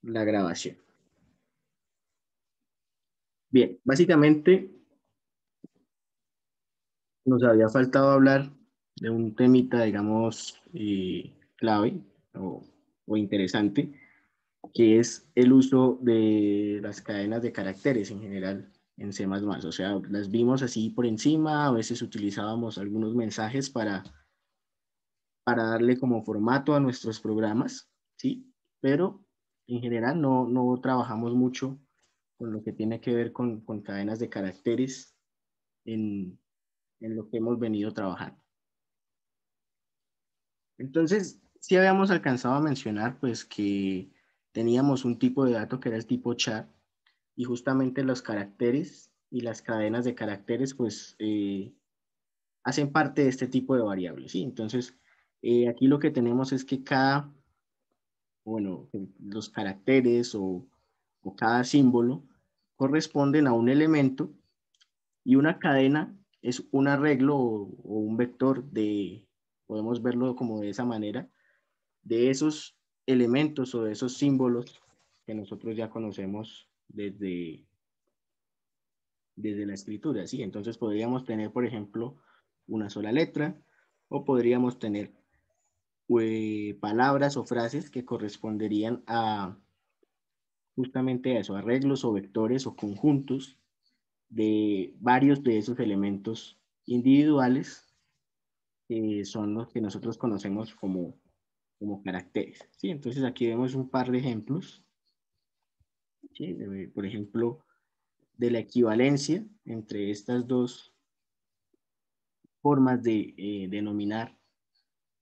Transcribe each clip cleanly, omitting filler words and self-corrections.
la grabación. Bien, básicamente nos había faltado hablar de un temita, digamos, clave o, o interesante, que es el uso de las cadenas de caracteres en general en C++. O sea, las vimos así por encima, a veces utilizábamos algunos mensajes para darle como formato a nuestros programas, ¿sí? Pero en general no trabajamos mucho con lo que tiene que ver con cadenas de caracteres en, en lo que hemos venido trabajando. Entonces, sí habíamos alcanzado a mencionar pues que teníamos un tipo de dato que era el tipo char y justamente los caracteres y las cadenas de caracteres pues hacen parte de este tipo de variables, ¿sí? Entonces, aquí lo que tenemos es que bueno, los caracteres o cada símbolo corresponden a un elemento y una cadena es un arreglo o un vector de, podemos verlo como de esa manera, de esos elementos o de esos símbolos que nosotros ya conocemos desde la escritura, ¿sí? Entonces podríamos tener, por ejemplo, una sola letra o podríamos tener palabras o frases que corresponderían a justamente a eso, arreglos o vectores o conjuntos de varios de esos elementos individuales que son los que nosotros conocemos como caracteres, ¿sí? Entonces aquí vemos un par de ejemplos, ¿sí? Por ejemplo, de la equivalencia entre estas dos formas de denominar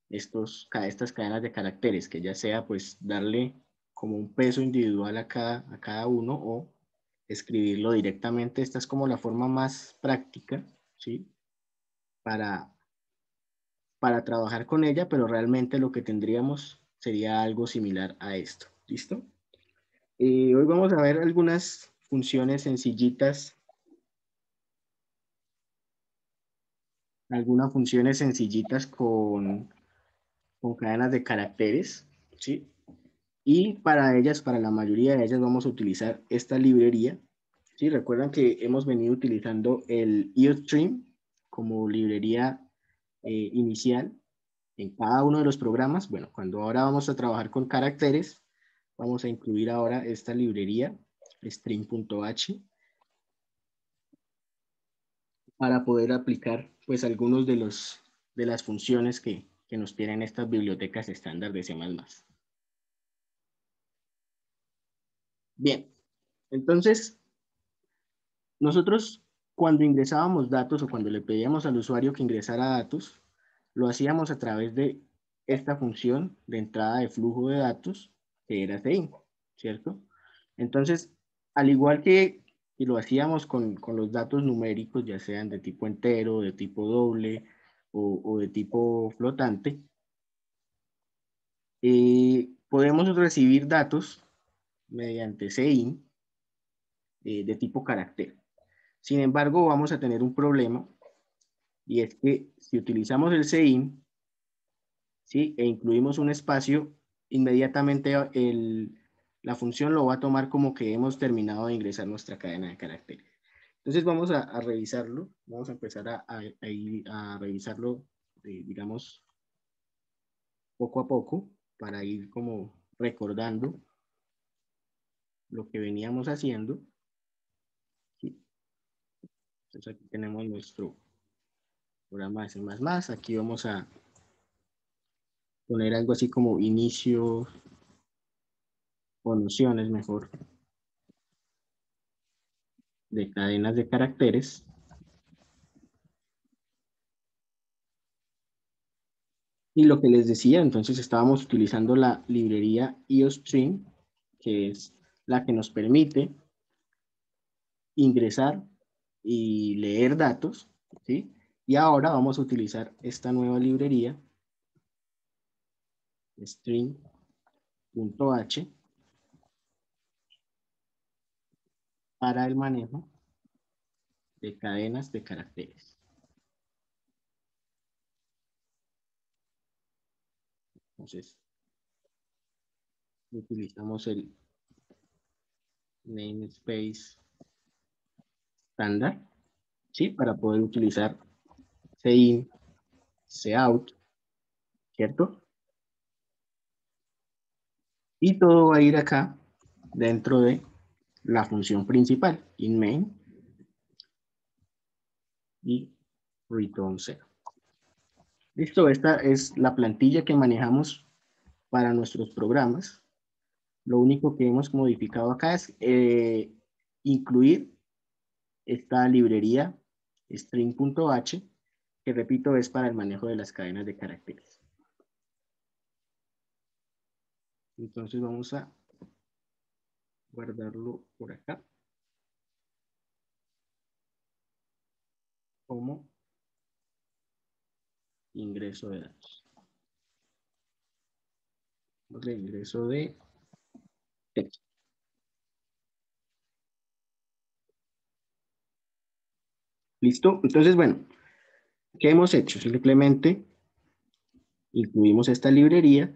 estas cadenas de caracteres, que ya sea pues darle como un peso individual a cada uno o escribirlo directamente. Esta es como la forma más práctica, ¿sí? Para, para trabajar con ella, pero realmente lo que tendríamos sería algo similar a esto. ¿Listo? Hoy vamos a ver algunas funciones sencillitas, con cadenas de caracteres, ¿sí? Y para ellas, para la mayoría de ellas, vamos a utilizar esta librería. ¿Sí? Recuerdan que hemos venido utilizando el IOStream como librería inicial en cada uno de los programas. Bueno, cuando ahora vamos a trabajar con caracteres, vamos a incluir ahora esta librería, string.h, para poder aplicar pues algunos de las funciones que nos tienen estas bibliotecas estándar de C++. Bien, entonces nosotros cuando ingresábamos datos o cuando le pedíamos al usuario que ingresara datos, lo hacíamos a través de esta función de entrada de flujo de datos, que era CIN, ¿cierto? Entonces, al igual que lo hacíamos con los datos numéricos, ya sean de tipo entero, de tipo doble o de tipo flotante, podemos recibir datos mediante CIN de tipo carácter. Sin embargo, vamos a tener un problema y es que si utilizamos el CIN, ¿sí? E incluimos un espacio, inmediatamente la función lo va a tomar como que hemos terminado de ingresar nuestra cadena de caracteres. Entonces vamos a revisarlo, vamos a empezar a revisarlo, digamos, poco a poco, para ir como recordando lo que veníamos haciendo, ¿sí? Entonces aquí tenemos nuestro programa de C++, aquí vamos a poner algo así como inicio o nociones mejor de cadenas de caracteres. Y lo que les decía, entonces estábamos utilizando la librería IOStream, que es la que nos permite ingresar y leer datos, ¿sí? Y ahora vamos a utilizar esta nueva librería, string.h, para el manejo de cadenas de caracteres. Entonces, utilizamos namespace estándar, ¿sí? Para poder utilizar cin, cout, ¿cierto? Y todo va a ir acá dentro de la función principal, inMain y return 0. Listo, esta es la plantilla que manejamos para nuestros programas. Lo único que hemos modificado acá es incluir esta librería string.h, que repito es para el manejo de las cadenas de caracteres. Entonces vamos a guardarlo por acá como ingreso de datos. De ingreso de texto. ¿Listo? Entonces, bueno, ¿qué hemos hecho? Simplemente incluimos esta librería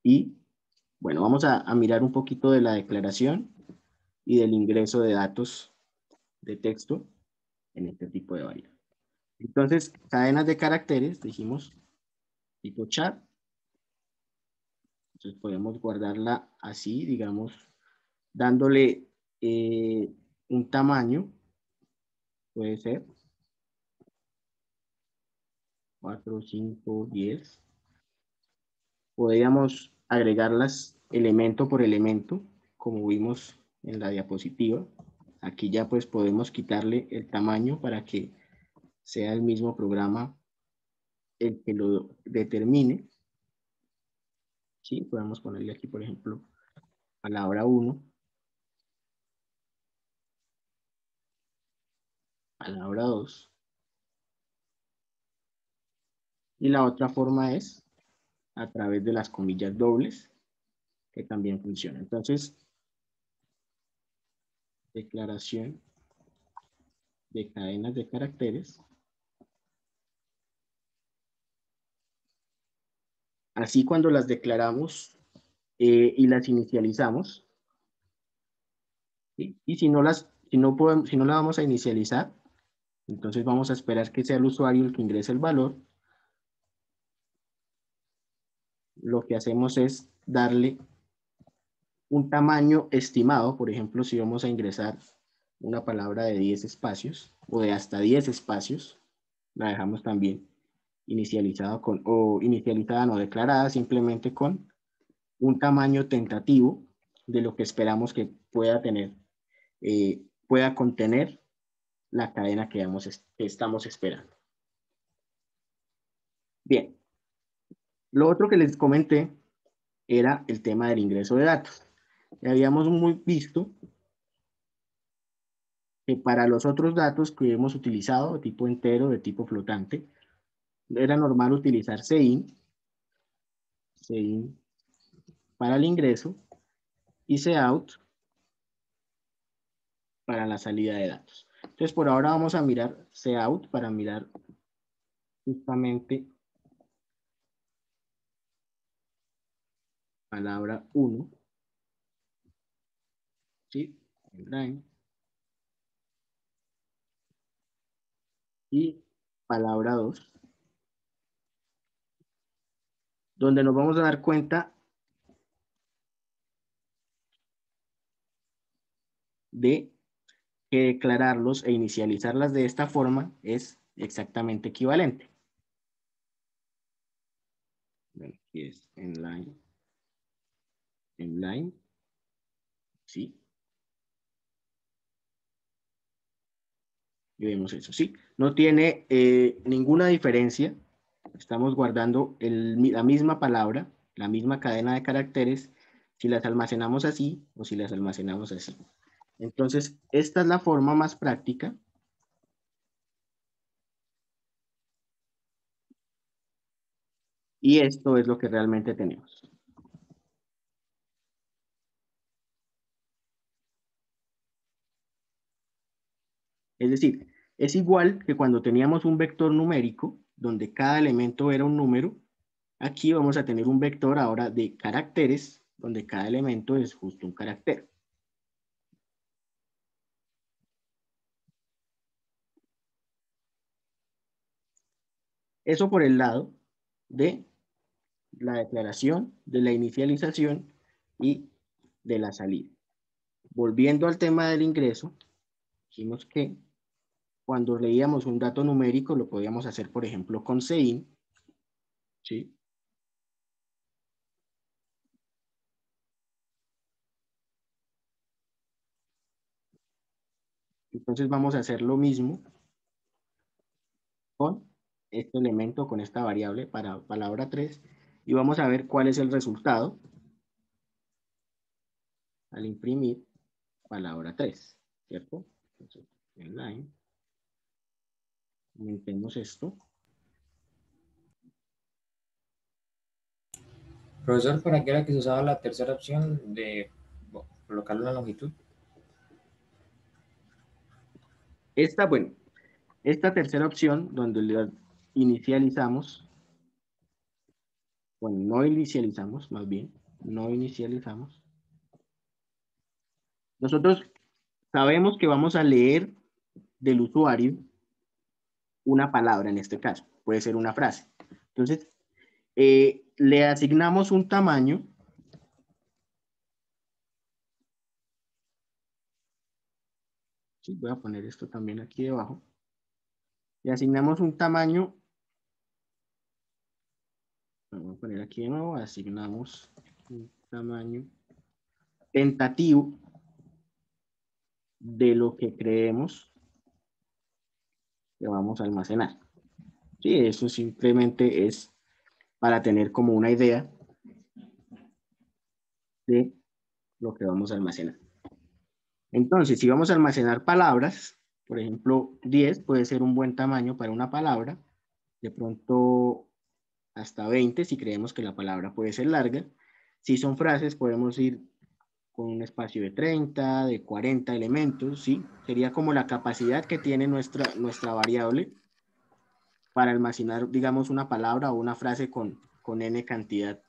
y, bueno, vamos a mirar un poquito de la declaración y del ingreso de datos de texto en este tipo de variable. Entonces, cadenas de caracteres, dijimos, tipo char. Entonces podemos guardarla así, digamos, dándole un tamaño, puede ser 4, 5, 10. Podríamos agregarlas elemento por elemento, como vimos en la diapositiva. Aquí ya pues podemos quitarle el tamaño para que sea el mismo programa el que lo determine. Sí, podemos ponerle aquí, por ejemplo, palabra 1, palabra 2. Y la otra forma es a través de las comillas dobles, que también funciona. Entonces, declaración de cadenas de caracteres. Así cuando las declaramos y las inicializamos, ¿sí? Y si no las vamos a inicializar, entonces vamos a esperar que sea el usuario el que ingrese el valor. Lo que hacemos es darle un tamaño estimado. Por ejemplo, si vamos a ingresar una palabra de 10 espacios o de hasta 10 espacios, la dejamos también inicializada o inicializada no declarada, simplemente con un tamaño tentativo de lo que esperamos que pueda tener, pueda contener la cadena que estamos esperando. Bien, lo otro que les comenté era el tema del ingreso de datos. Ya habíamos visto que para los otros datos que hemos utilizado, de tipo entero, de tipo flotante, era normal utilizar cin para el ingreso y cout para la salida de datos. Entonces, por ahora vamos a mirar cout para mirar justamente palabra 1, ¿sí? Y palabra 2, donde nos vamos a dar cuenta de que declararlos e inicializarlas de esta forma es exactamente equivalente. Bueno, aquí es inline, ¿sí? Y vemos eso, ¿sí? No tiene ninguna diferencia. Estamos guardando la misma palabra, la misma cadena de caracteres, si las almacenamos así o si las almacenamos así. Entonces, esta es la forma más práctica. Y esto es lo que realmente tenemos. Es decir, es igual que cuando teníamos un vector numérico, donde cada elemento era un número. Aquí vamos a tener un vector ahora de caracteres, donde cada elemento es justo un carácter. Eso por el lado de la declaración, de la inicialización y de la salida. Volviendo al tema del ingreso, dijimos que cuando leíamos un dato numérico lo podíamos hacer, por ejemplo, con CEIN, ¿sí? Entonces vamos a hacer lo mismo con este elemento, con esta variable para palabra 3, y vamos a ver cuál es el resultado al imprimir palabra 3, ¿cierto? Entonces, en line, aumentemos esto. Profesor, ¿para qué era que se usaba la tercera opción de colocarlo en la longitud? Bueno, esta tercera opción, donde le inicializamos, bueno, no inicializamos, más bien, no inicializamos. Nosotros sabemos que vamos a leer del usuario una palabra en este caso, puede ser una frase. Entonces, le asignamos un tamaño. Sí, voy a poner esto también aquí debajo. Le asignamos un tamaño. Vamos a poner aquí de nuevo, asignamos un tamaño tentativo de lo que creemos que vamos a almacenar. Sí, eso simplemente es para tener como una idea de lo que vamos a almacenar. Entonces, si vamos a almacenar palabras, por ejemplo, 10 puede ser un buen tamaño para una palabra, de pronto hasta 20 si creemos que la palabra puede ser larga. Si son frases, podemos ir con un espacio de 30, de 40 elementos, ¿sí? Sería como la capacidad que tiene nuestra variable para almacenar, digamos, una palabra o una frase con n cantidad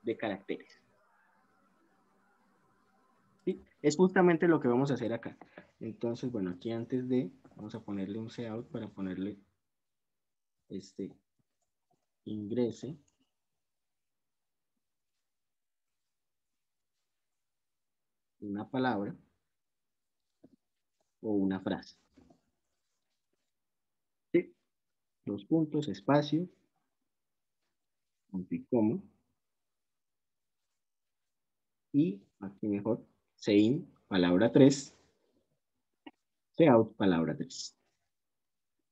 de caracteres. ¿Sí? Es justamente lo que vamos a hacer acá. Entonces, bueno, aquí antes de, vamos a ponerle un cout para ponerle ingrese. Una palabra o una frase. ¿Sí? Dos puntos, espacio, punto y coma. Y aquí mejor, sein, palabra 3, cout, palabra 3.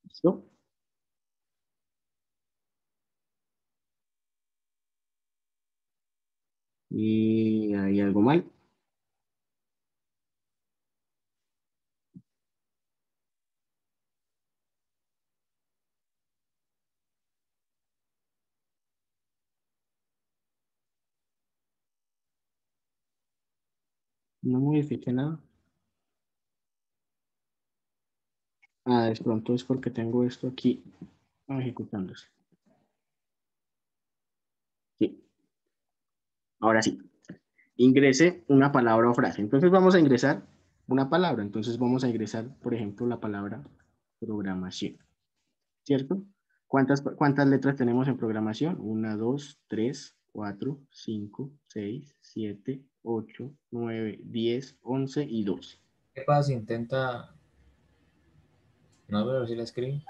¿Listo? Y hay algo mal. No modifique nada. Ah, de pronto es porque tengo esto aquí ejecutándose. Sí. Ahora sí. Ingrese una palabra o frase. Entonces vamos a ingresar una palabra. Entonces vamos a ingresar, por ejemplo, la palabra programación. ¿Cierto? ¿Cuántas letras tenemos en programación? 1, 2, 3, 4, 5, 6, 7, 8, 9, 10, 11 y 12. ¿Qué pasa si intenta... No, pero si la escribe?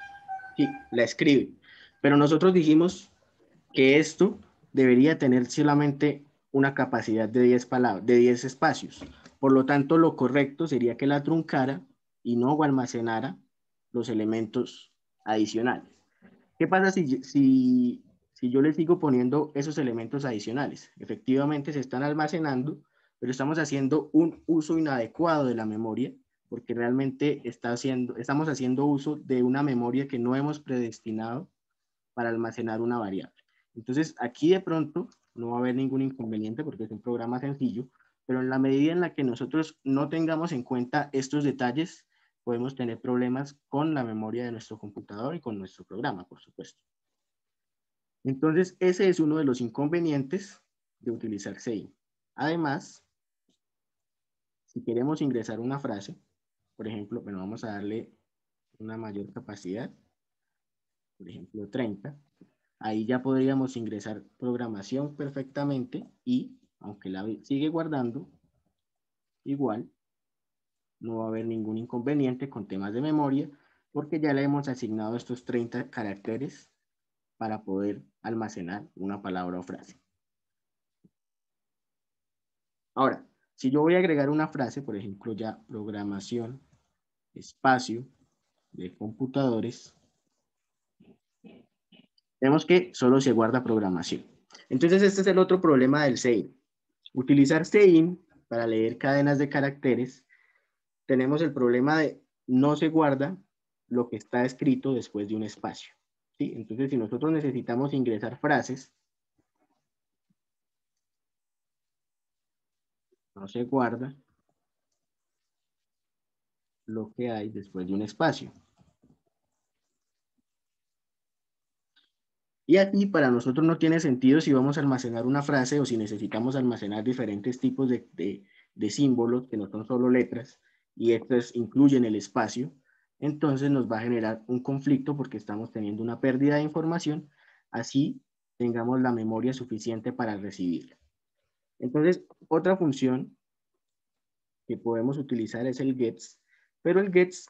Sí, la escribe. Pero nosotros dijimos que esto debería tener solamente una capacidad de 10 palabras, de 10 espacios. Por lo tanto, lo correcto sería que la truncara y no almacenara los elementos adicionales. ¿Qué pasa si yo le sigo poniendo esos elementos adicionales? Efectivamente se están almacenando, pero estamos haciendo un uso inadecuado de la memoria, porque realmente estamos haciendo uso de una memoria que no hemos predestinado para almacenar una variable. Entonces, aquí de pronto no va a haber ningún inconveniente porque es un programa sencillo, pero en la medida en la que nosotros no tengamos en cuenta estos detalles, podemos tener problemas con la memoria de nuestro computador y con nuestro programa, por supuesto. Entonces, ese es uno de los inconvenientes de utilizar CEIN. Además, si queremos ingresar una frase, por ejemplo, bueno, vamos a darle una mayor capacidad, por ejemplo, 30. Ahí ya podríamos ingresar programación perfectamente y, aunque la sigue guardando, igual no va a haber ningún inconveniente con temas de memoria, porque ya le hemos asignado estos 30 caracteres para poder almacenar una palabra o frase. Ahora, si yo voy a agregar una frase, por ejemplo, ya programación, espacio de computadores, vemos que solo se guarda programación. Entonces, este es el otro problema del CEIN. Utilizar CEIN para leer cadenas de caracteres, tenemos el problema de no se guarda lo que está escrito después de un espacio. ¿Sí? Entonces, si nosotros necesitamos ingresar frases, no se guarda lo que hay después de un espacio. Y aquí para nosotros no tiene sentido si vamos a almacenar una frase o si necesitamos almacenar diferentes tipos de símbolos que no son solo letras y estos incluyen el espacio. Entonces nos va a generar un conflicto porque estamos teniendo una pérdida de información, así tengamos la memoria suficiente para recibirla. Entonces, otra función que podemos utilizar es el gets, pero el gets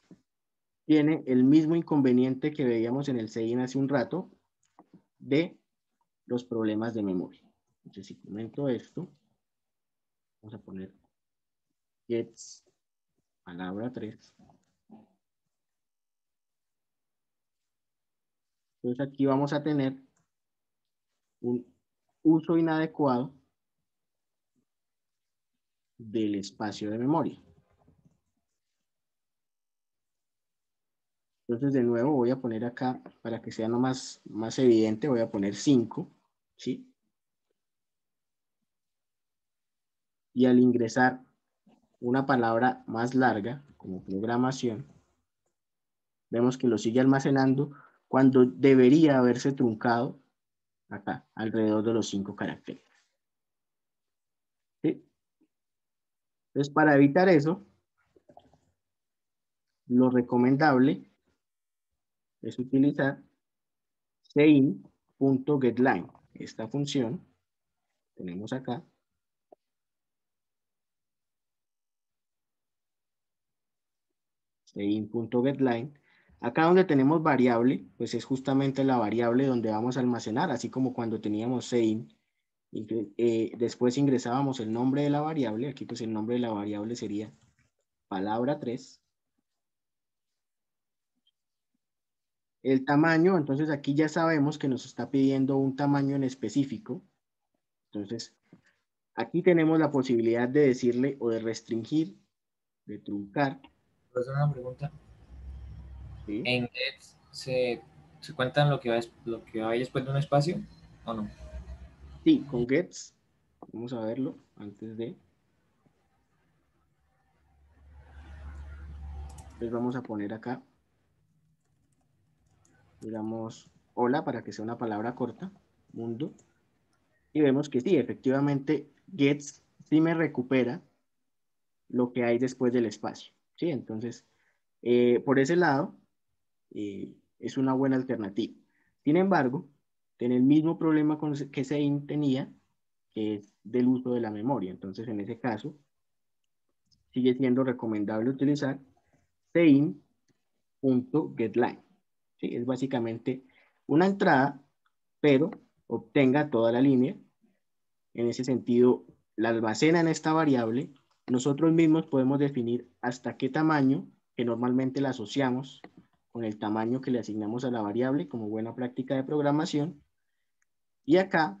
tiene el mismo inconveniente que veíamos en el CEIN hace un rato de los problemas de memoria. Entonces, si comento esto, vamos a poner gets palabra 3. Entonces aquí vamos a tener un uso inadecuado del espacio de memoria. Entonces de nuevo voy a poner acá, para que sea más evidente, voy a poner 5, ¿sí? Y al ingresar una palabra más larga, como programación, vemos que lo sigue almacenando cuando debería haberse truncado acá, alrededor de los 5 caracteres. ¿Sí? Entonces, para evitar eso, lo recomendable es utilizar sein.getLine. Esta función tenemos acá. Sein.getLine. Acá donde tenemos variable, pues es justamente la variable donde vamos a almacenar, así como cuando teníamos sein, después ingresábamos el nombre de la variable, aquí pues el nombre de la variable sería palabra 3. El tamaño, entonces aquí ya sabemos que nos está pidiendo un tamaño en específico. Entonces, aquí tenemos la posibilidad de decirle o de restringir, de truncar. ¿Puedo hacer una pregunta? ¿Sí? ¿En Gets se cuentan lo que hay después de un espacio o no? Sí, con gets, vamos a verlo antes de. Entonces vamos a poner acá, digamos, hola para que sea una palabra corta, mundo. Y vemos que sí, efectivamente, gets sí me recupera lo que hay después del espacio. ¿Sí? Entonces, por ese lado, es una buena alternativa. Sin embargo, tiene el mismo problema que Sein tenía, que es del uso de la memoria. Entonces, en ese caso, sigue siendo recomendable utilizar sein.getLine. ¿Sí? Es básicamente una entrada, pero obtenga toda la línea. En ese sentido, la almacena en esta variable. Nosotros mismos podemos definir hasta qué tamaño, que normalmente la asociamos con el tamaño que le asignamos a la variable como buena práctica de programación. Y acá,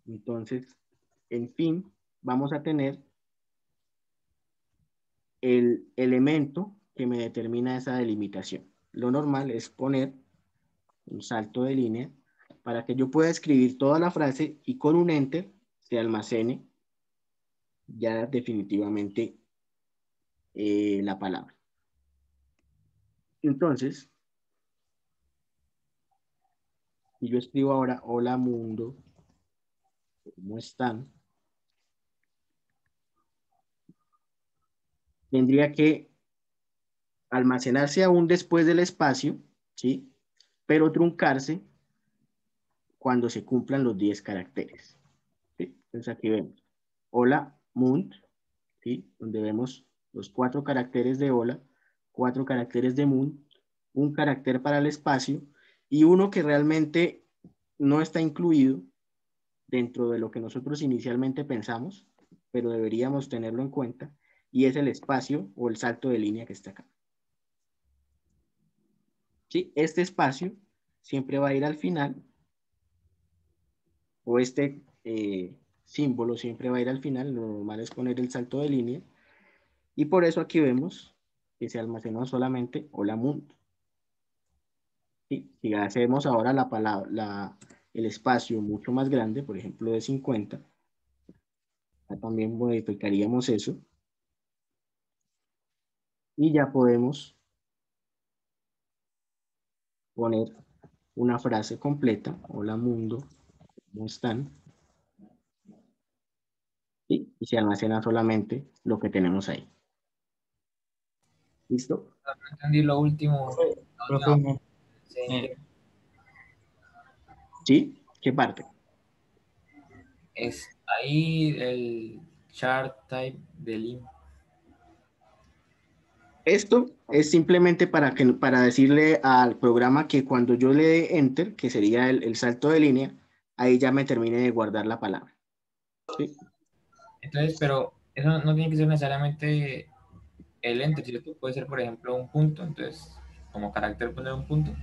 entonces, en fin, vamos a tener el elemento que me determina esa delimitación. Lo normal es poner un salto de línea para que yo pueda escribir toda la frase y con un enter se almacene ya definitivamente la palabra. Entonces, si yo escribo ahora, hola mundo, ¿cómo están? tendría que almacenarse aún después del espacio, ¿sí? Pero truncarse cuando se cumplan los 10 caracteres. ¿Sí? Entonces aquí vemos hola Mund, ¿sí? Donde vemos los 4 caracteres de hola, 4 caracteres de Mund, un carácter para el espacio y uno que realmente no está incluido dentro de lo que nosotros inicialmente pensamos, pero deberíamos tenerlo en cuenta, y es el espacio o el salto de línea que está acá. ¿Sí? Este espacio siempre va a ir al final, o este símbolo siempre va a ir al final, lo normal es poner el salto de línea, y por eso aquí vemos que se almacenó solamente hola mundo. ¿Sí? Si hacemos ahora la palabra, el espacio mucho más grande, por ejemplo de 50, también modificaríamos eso, y ya podemos poner una frase completa, hola mundo, ¿cómo están? ¿Sí? Y se almacena solamente lo que tenemos ahí. ¿Listo? No entendí lo último. La Profe, última. Sí. ¿Sí? ¿Qué parte? Es ahí el chart type del lim. Esto es simplemente para decirle al programa que cuando yo le dé enter, que sería el salto de línea, ahí ya me termine de guardar la palabra. ¿Sí? Entonces, pero eso no tiene que ser necesariamente el enter, ¿cierto? Puede ser, por ejemplo, un punto. Entonces, como carácter poner un punto.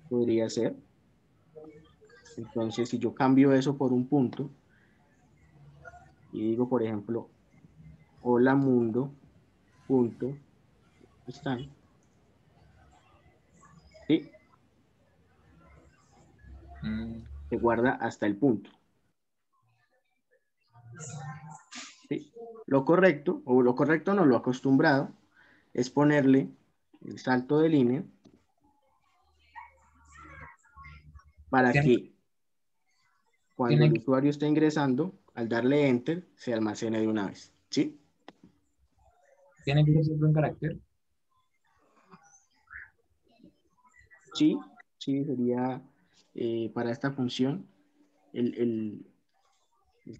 Podría ser. Entonces, si yo cambio eso por un punto y digo, por ejemplo, hola mundo, punto, están, ¿sí? Mm. Se guarda hasta el punto. ¿Sí? Lo correcto, o lo correcto no, lo acostumbrado, es ponerle el salto de línea para Tiene, que cuando tiene el que, usuario esté ingresando, al darle enter, se almacene de una vez. ¿Sí? tiene que ser siempre un carácter. Sí, sí, sería para esta función el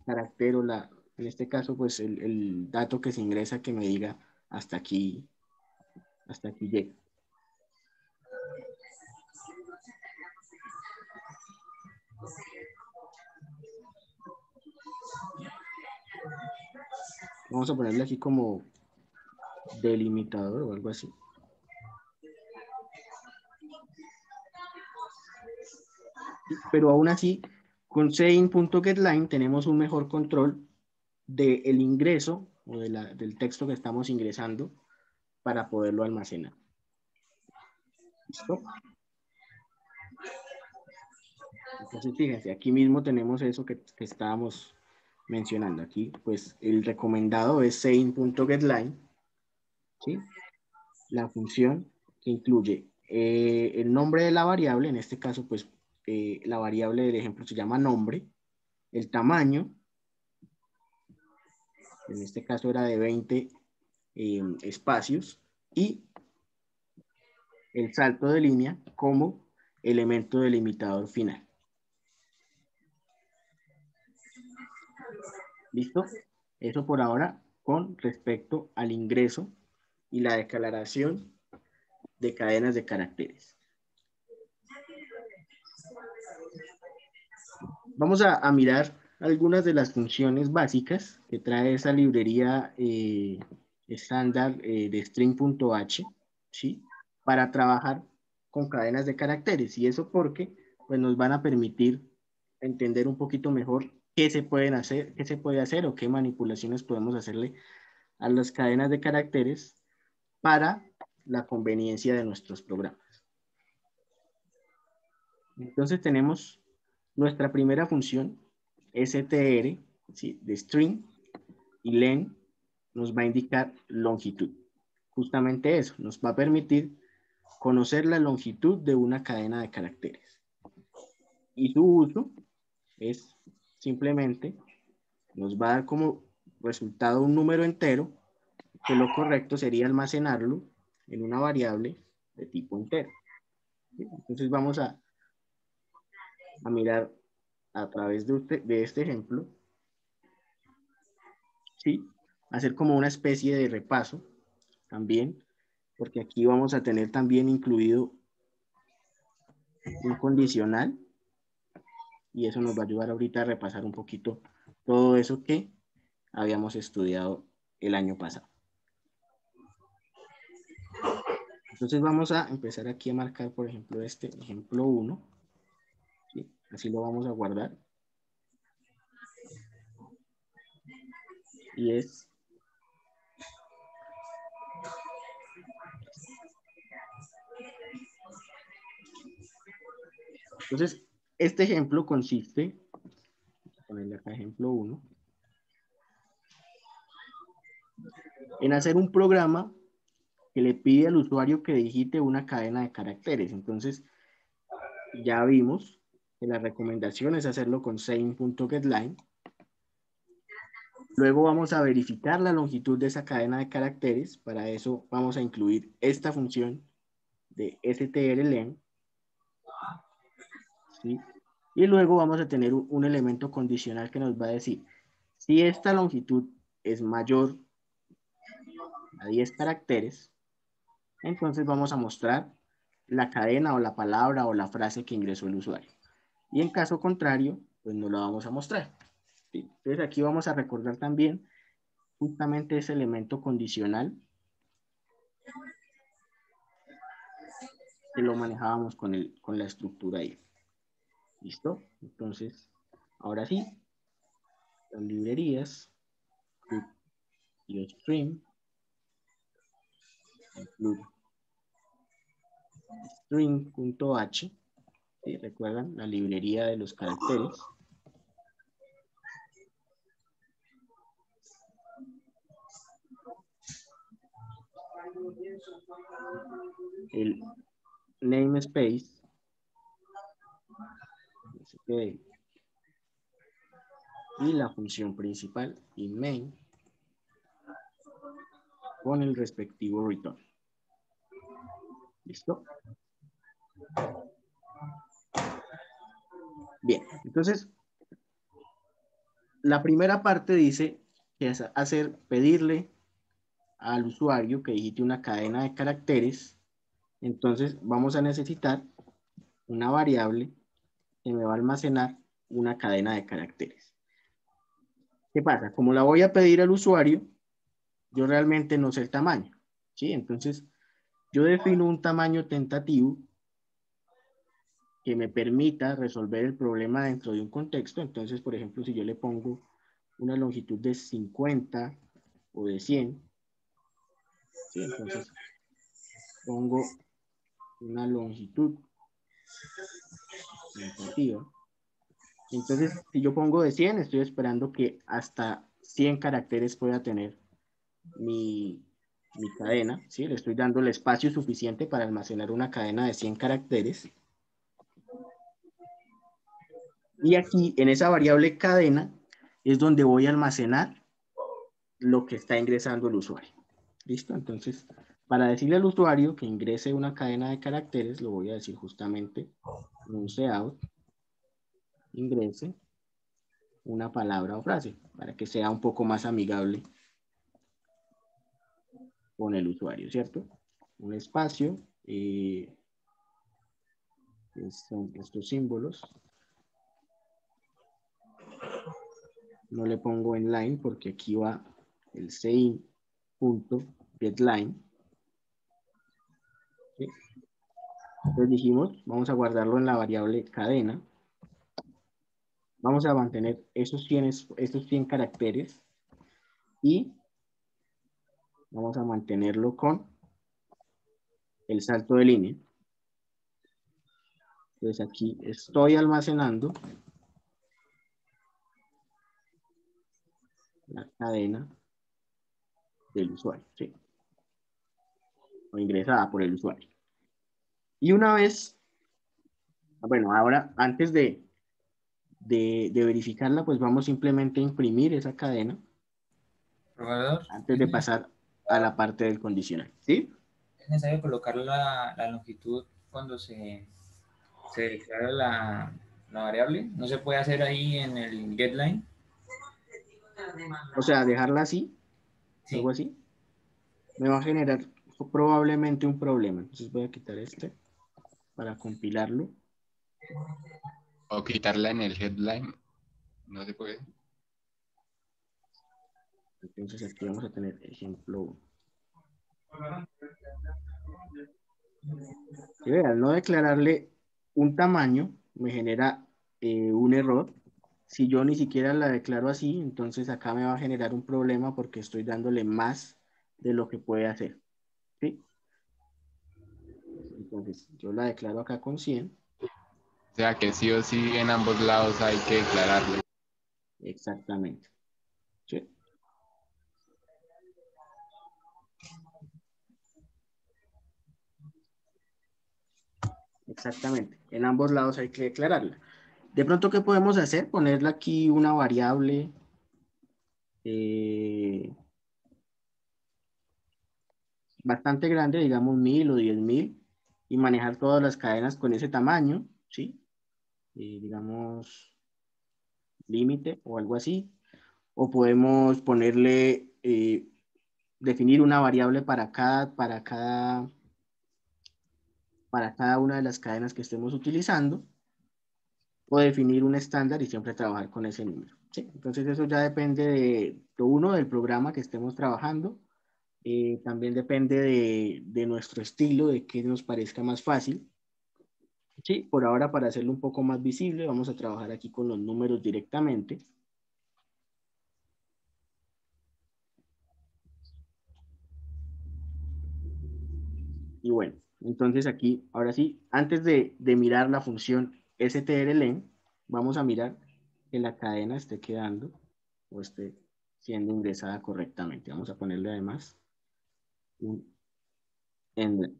carácter o en este caso, pues el dato que se ingresa que me diga hasta aquí llega. Vamos a ponerle aquí como delimitador o algo así. Pero aún así, con sein.getLine tenemos un mejor control del ingreso o del texto que estamos ingresando para poderlo almacenar. ¿Listo? Entonces, fíjense, aquí mismo tenemos eso que estábamos mencionando. Aquí, pues, el recomendado es sein.getLine, ¿sí? La función que incluye el nombre de la variable, en este caso, pues, la variable del ejemplo se llama nombre, el tamaño, en este caso era de 20 espacios, y el salto de línea como elemento delimitador final. ¿Listo? Eso por ahora con respecto al ingreso y la declaración de cadenas de caracteres. Vamos a mirar algunas de las funciones básicas que trae esa librería estándar de string.h, ¿sí? Para trabajar con cadenas de caracteres. Y eso porque pues, nos van a permitir entender un poquito mejor qué se pueden hacer, qué se puede hacer o qué manipulaciones podemos hacerle a las cadenas de caracteres para la conveniencia de nuestros programas. Entonces tenemos nuestra primera función, str, ¿sí? De string, y len nos va a indicar longitud. Justamente eso, nos va a permitir conocer la longitud de una cadena de caracteres. Y su uso es simplemente, nos va a dar como resultado un número entero pues lo correcto sería almacenarlo en una variable de tipo entero. ¿Sí? Entonces vamos a mirar a través de este ejemplo, ¿sí? Hacer como una especie de repaso también, porque aquí vamos a tener también incluido un condicional, y eso nos va a ayudar ahorita a repasar un poquito todo eso que habíamos estudiado el año pasado. Entonces vamos a empezar aquí a marcar, por ejemplo, este ejemplo 1. ¿Sí? Así lo vamos a guardar. Y es... Entonces, este ejemplo consiste, voy a ponerle acá ejemplo 1, en hacer un programa que le pide al usuario que digite una cadena de caracteres. Entonces, ya vimos que la recomendación es hacerlo con same.getLine. Luego vamos a verificar la longitud de esa cadena de caracteres. Para eso vamos a incluir esta función de strlen. ¿Sí? Y luego vamos a tener un elemento condicional que nos va a decir, si esta longitud es mayor a 10 caracteres, entonces vamos a mostrar la cadena o la palabra o la frase que ingresó el usuario. Y en caso contrario, pues no lo vamos a mostrar. ¿Sí? Entonces aquí vamos a recordar también justamente ese elemento condicional que lo manejábamos con la estructura ahí. ¿Listo? Entonces, ahora sí, las librerías, stream, include string.h, ¿sí? ¿Recuerdan? La librería de los caracteres. El namespace, y la función principal y main con el respectivo return. ¿Listo? Bien, entonces la primera parte dice que es pedirle al usuario que digite una cadena de caracteres. Entonces vamos a necesitar una variable que me va a almacenar una cadena de caracteres. ¿Qué pasa? Como la voy a pedir al usuario, yo realmente no sé el tamaño, ¿sí? Entonces yo defino un tamaño tentativo que me permita resolver el problema dentro de un contexto. Entonces, por ejemplo, si yo le pongo una longitud de 50 o de 100, ¿sí? Entonces pongo una longitud tentativa. Entonces, si yo pongo de 100, estoy esperando que hasta 100 caracteres pueda tener mi cadena, ¿sí? Le estoy dando el espacio suficiente para almacenar una cadena de 100 caracteres. Y aquí, en esa variable cadena, es donde voy a almacenar lo que está ingresando el usuario. ¿Listo? Entonces, para decirle al usuario que ingrese una cadena de caracteres, lo voy a decir justamente en un cout, ingrese una palabra o frase, para que sea un poco más amigable con el usuario, ¿cierto? Un espacio, son estos símbolos. No le pongo en line porque aquí va el sein.getLine. ¿Sí? Entonces dijimos, vamos a guardarlo en la variable cadena. Vamos a mantener estos 100 caracteres y vamos a mantenerlo con el salto de línea. Entonces aquí estoy almacenando la cadena del usuario, ¿sí? O ingresada por el usuario. Y una vez, bueno, ahora antes de verificarla, pues vamos simplemente a imprimir esa cadena Proveedor. antes de pasar a la parte del condicional, ¿sí? Es necesario colocar la longitud cuando se declara la variable. No se puede hacer ahí en el getLine. O sea, dejarla así, algo Sí. así, me va a generar probablemente un problema. Entonces voy a quitar este para compilarlo. O quitarla en el headline. No se puede. Entonces aquí vamos a tener ejemplo 1. Si vean, no declararle un tamaño me genera un error. Si yo ni siquiera la declaro así, entonces acá me va a generar un problema porque estoy dándole más de lo que puede hacer, ¿sí? Entonces yo la declaro acá con 100. O sea que sí o sí en ambos lados hay que declararle. Exactamente, ¿sí? Exactamente. En ambos lados hay que declararla. De pronto, ¿qué podemos hacer? Ponerle aquí una variable bastante grande, digamos 1000 o 10.000, y manejar todas las cadenas con ese tamaño, ¿sí? Digamos límite o algo así. O podemos ponerle, definir una variable para cada una de las cadenas que estemos utilizando, o definir un estándar y siempre trabajar con ese número, ¿sí? Entonces eso ya depende de lo uno, del programa que estemos trabajando. También depende de nuestro estilo, de qué nos parezca más fácil. Sí, por ahora, para hacerlo un poco más visible, vamos a trabajar aquí con los números directamente. Y bueno, entonces aquí, ahora sí, antes de mirar la función strlen, vamos a mirar que la cadena esté quedando o esté siendo ingresada correctamente. Vamos a ponerle además un end.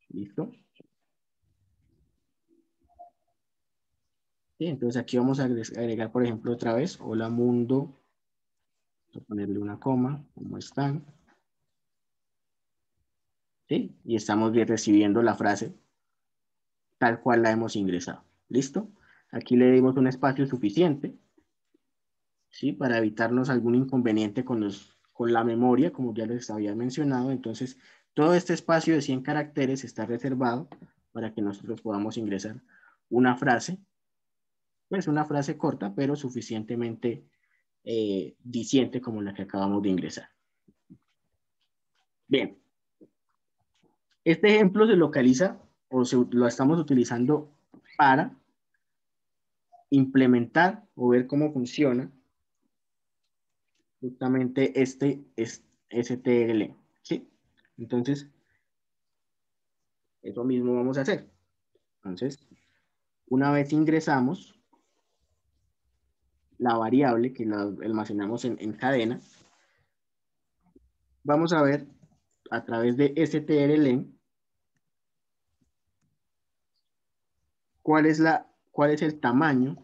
¿Listo? Sí, entonces aquí vamos a agregar, por ejemplo, otra vez, hola mundo. Vamos a ponerle una coma, ¿cómo están? ¿Sí? Y estamos bien recibiendo la frase tal cual la hemos ingresado. ¿Listo? Aquí le dimos un espacio suficiente, ¿sí? Para evitarnos algún inconveniente con la memoria, como ya les había mencionado. Entonces, todo este espacio de 100 caracteres está reservado para que nosotros podamos ingresar una frase, pues una frase corta, pero suficientemente diciente como la que acabamos de ingresar. Bien, este ejemplo se localiza o lo estamos utilizando para implementar o ver cómo funciona justamente este es STL, ¿sí? Entonces, eso mismo vamos a hacer. Entonces, una vez ingresamos la variable que la almacenamos en cadena, vamos a ver a través de strlen cuál es el tamaño,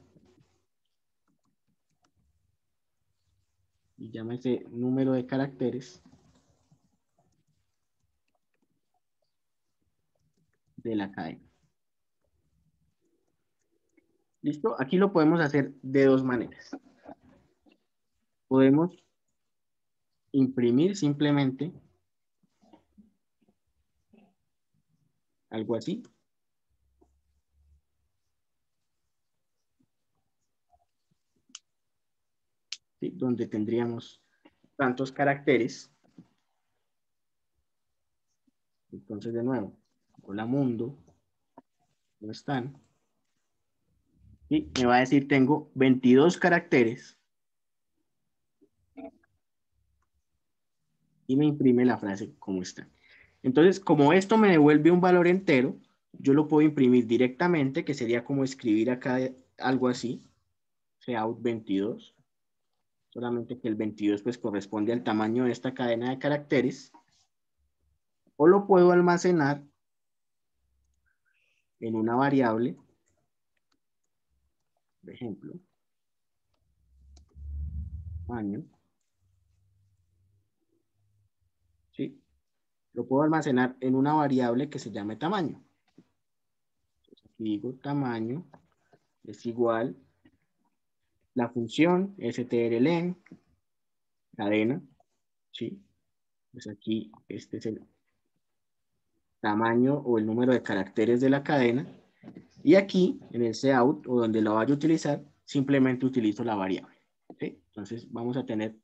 y llámese número de caracteres de la cadena. ¿Listo? Aquí lo podemos hacer de dos maneras. Podemos imprimir simplemente algo así. ¿Sí? Donde tendríamos tantos caracteres. Entonces, de nuevo, hola mundo, ¿cómo están? Y me va a decir, tengo 22 caracteres y me imprime la frase como está. Entonces, como esto me devuelve un valor entero, yo lo puedo imprimir directamente, que sería como escribir acá algo así, out 22, solamente que el 22 pues corresponde al tamaño de esta cadena de caracteres, o lo puedo almacenar en una variable, por ejemplo, tamaño, lo puedo almacenar en una variable que se llame tamaño. Entonces, aquí digo tamaño es igual la función strlen, cadena, ¿sí? Pues aquí este es el tamaño o el número de caracteres de la cadena. Y aquí, en el cout, o donde lo vaya a utilizar, simplemente utilizo la variable. ¿Sí? Entonces vamos a tener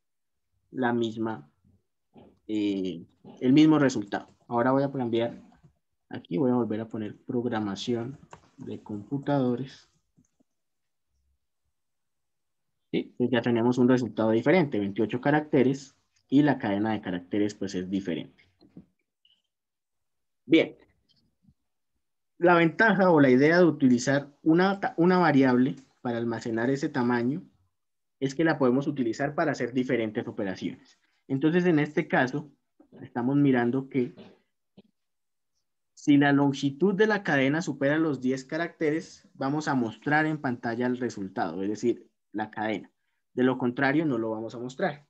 la misma, el mismo resultado. Ahora voy a cambiar, aquí voy a volver a poner programación de computadores. ¿Sí? Pues ya tenemos un resultado diferente, 28 caracteres, y la cadena de caracteres pues es diferente. Bien. La ventaja o la idea de utilizar una variable para almacenar ese tamaño es que la podemos utilizar para hacer diferentes operaciones. Entonces, en este caso, estamos mirando que si la longitud de la cadena supera los 10 caracteres, vamos a mostrar en pantalla el resultado, es decir, la cadena. De lo contrario, no lo vamos a mostrar.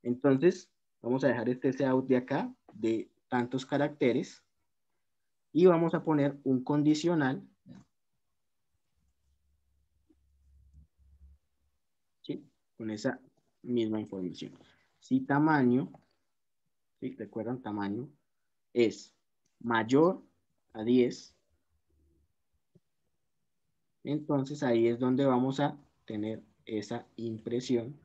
Entonces, vamos a dejar este cout de acá, de tantos caracteres, y vamos a poner un condicional, ¿sí? Con esa misma información. Si tamaño, ¿sí? Recuerdan, tamaño es mayor a 10, entonces ahí es donde vamos a tener esa impresión.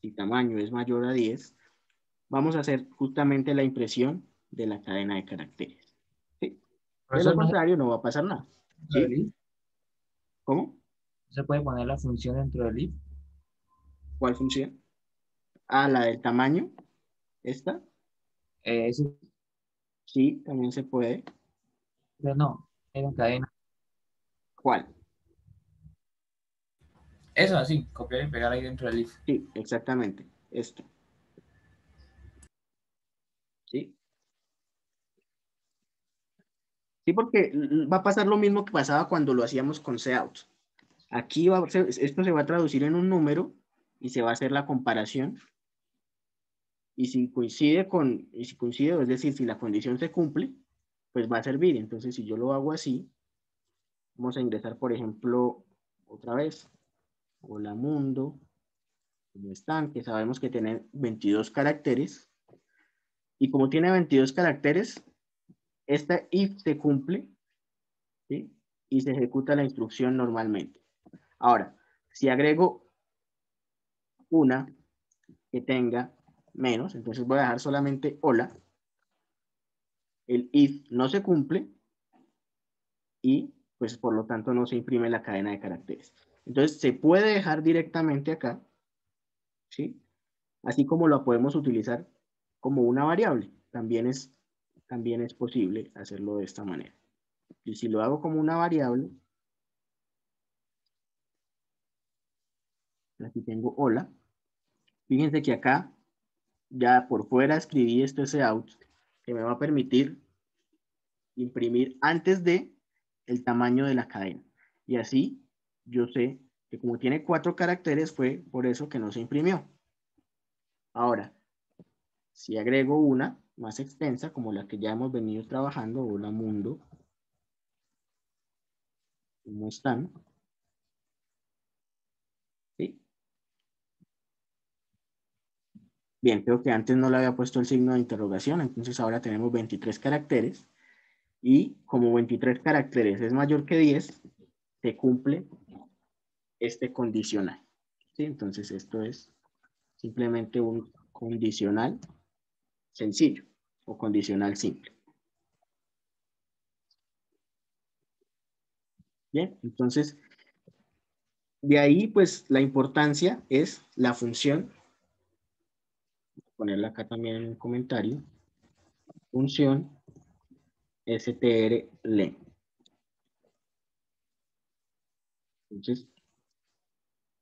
Si tamaño es mayor a 10, vamos a hacer justamente la impresión de la cadena de caracteres. ¿Sí? De lo Profesor, contrario, no va a pasar nada. ¿Sí? ¿Cómo? ¿se puede poner la función dentro del if? ¿Cuál función? Ah, la del tamaño. ¿Esta? Eso, Sí, también se puede. no, en cadena. ¿Cuál? Eso así, copiar y pegar ahí dentro del if. Sí, exactamente. Esto. ¿Sí? Sí, porque va a pasar lo mismo que pasaba cuando lo hacíamos con cout. Aquí esto se va a traducir en un número y se va a hacer la comparación. Y si coincide, es decir, si la condición se cumple, pues va a servir. Entonces, si yo lo hago así, vamos a ingresar, por ejemplo, otra vez, hola mundo, ¿cómo están? Que sabemos que tiene 22 caracteres. Y como tiene 22 caracteres, esta if se cumple, ¿sí? Y se ejecuta la instrucción normalmente. Ahora, si agrego una que tenga menos, entonces voy a dejar solamente hola, el if no se cumple y pues por lo tanto no se imprime la cadena de caracteres. Entonces se puede dejar directamente acá, ¿sí? Así como lo podemos utilizar como una variable. También es posible hacerlo de esta manera. Y si lo hago como una variable, aquí tengo hola. Fíjense que acá ya por fuera escribí este cout que me va a permitir imprimir antes de el tamaño de la cadena. Y así yo sé que como tiene 4 caracteres fue por eso que no se imprimió. Ahora, si agrego una más extensa, como la que ya hemos venido trabajando, hola mundo, ¿cómo están? ¿Sí? Bien, creo que antes no le había puesto el signo de interrogación, entonces ahora tenemos 23 caracteres. Y como 23 caracteres es mayor que 10, se cumple este condicional. ¿Sí? Entonces esto es simplemente un condicional sencillo o condicional simple. Bien, entonces de ahí pues la importancia es la función, voy a ponerla acá también en un comentario, función strlen. Entonces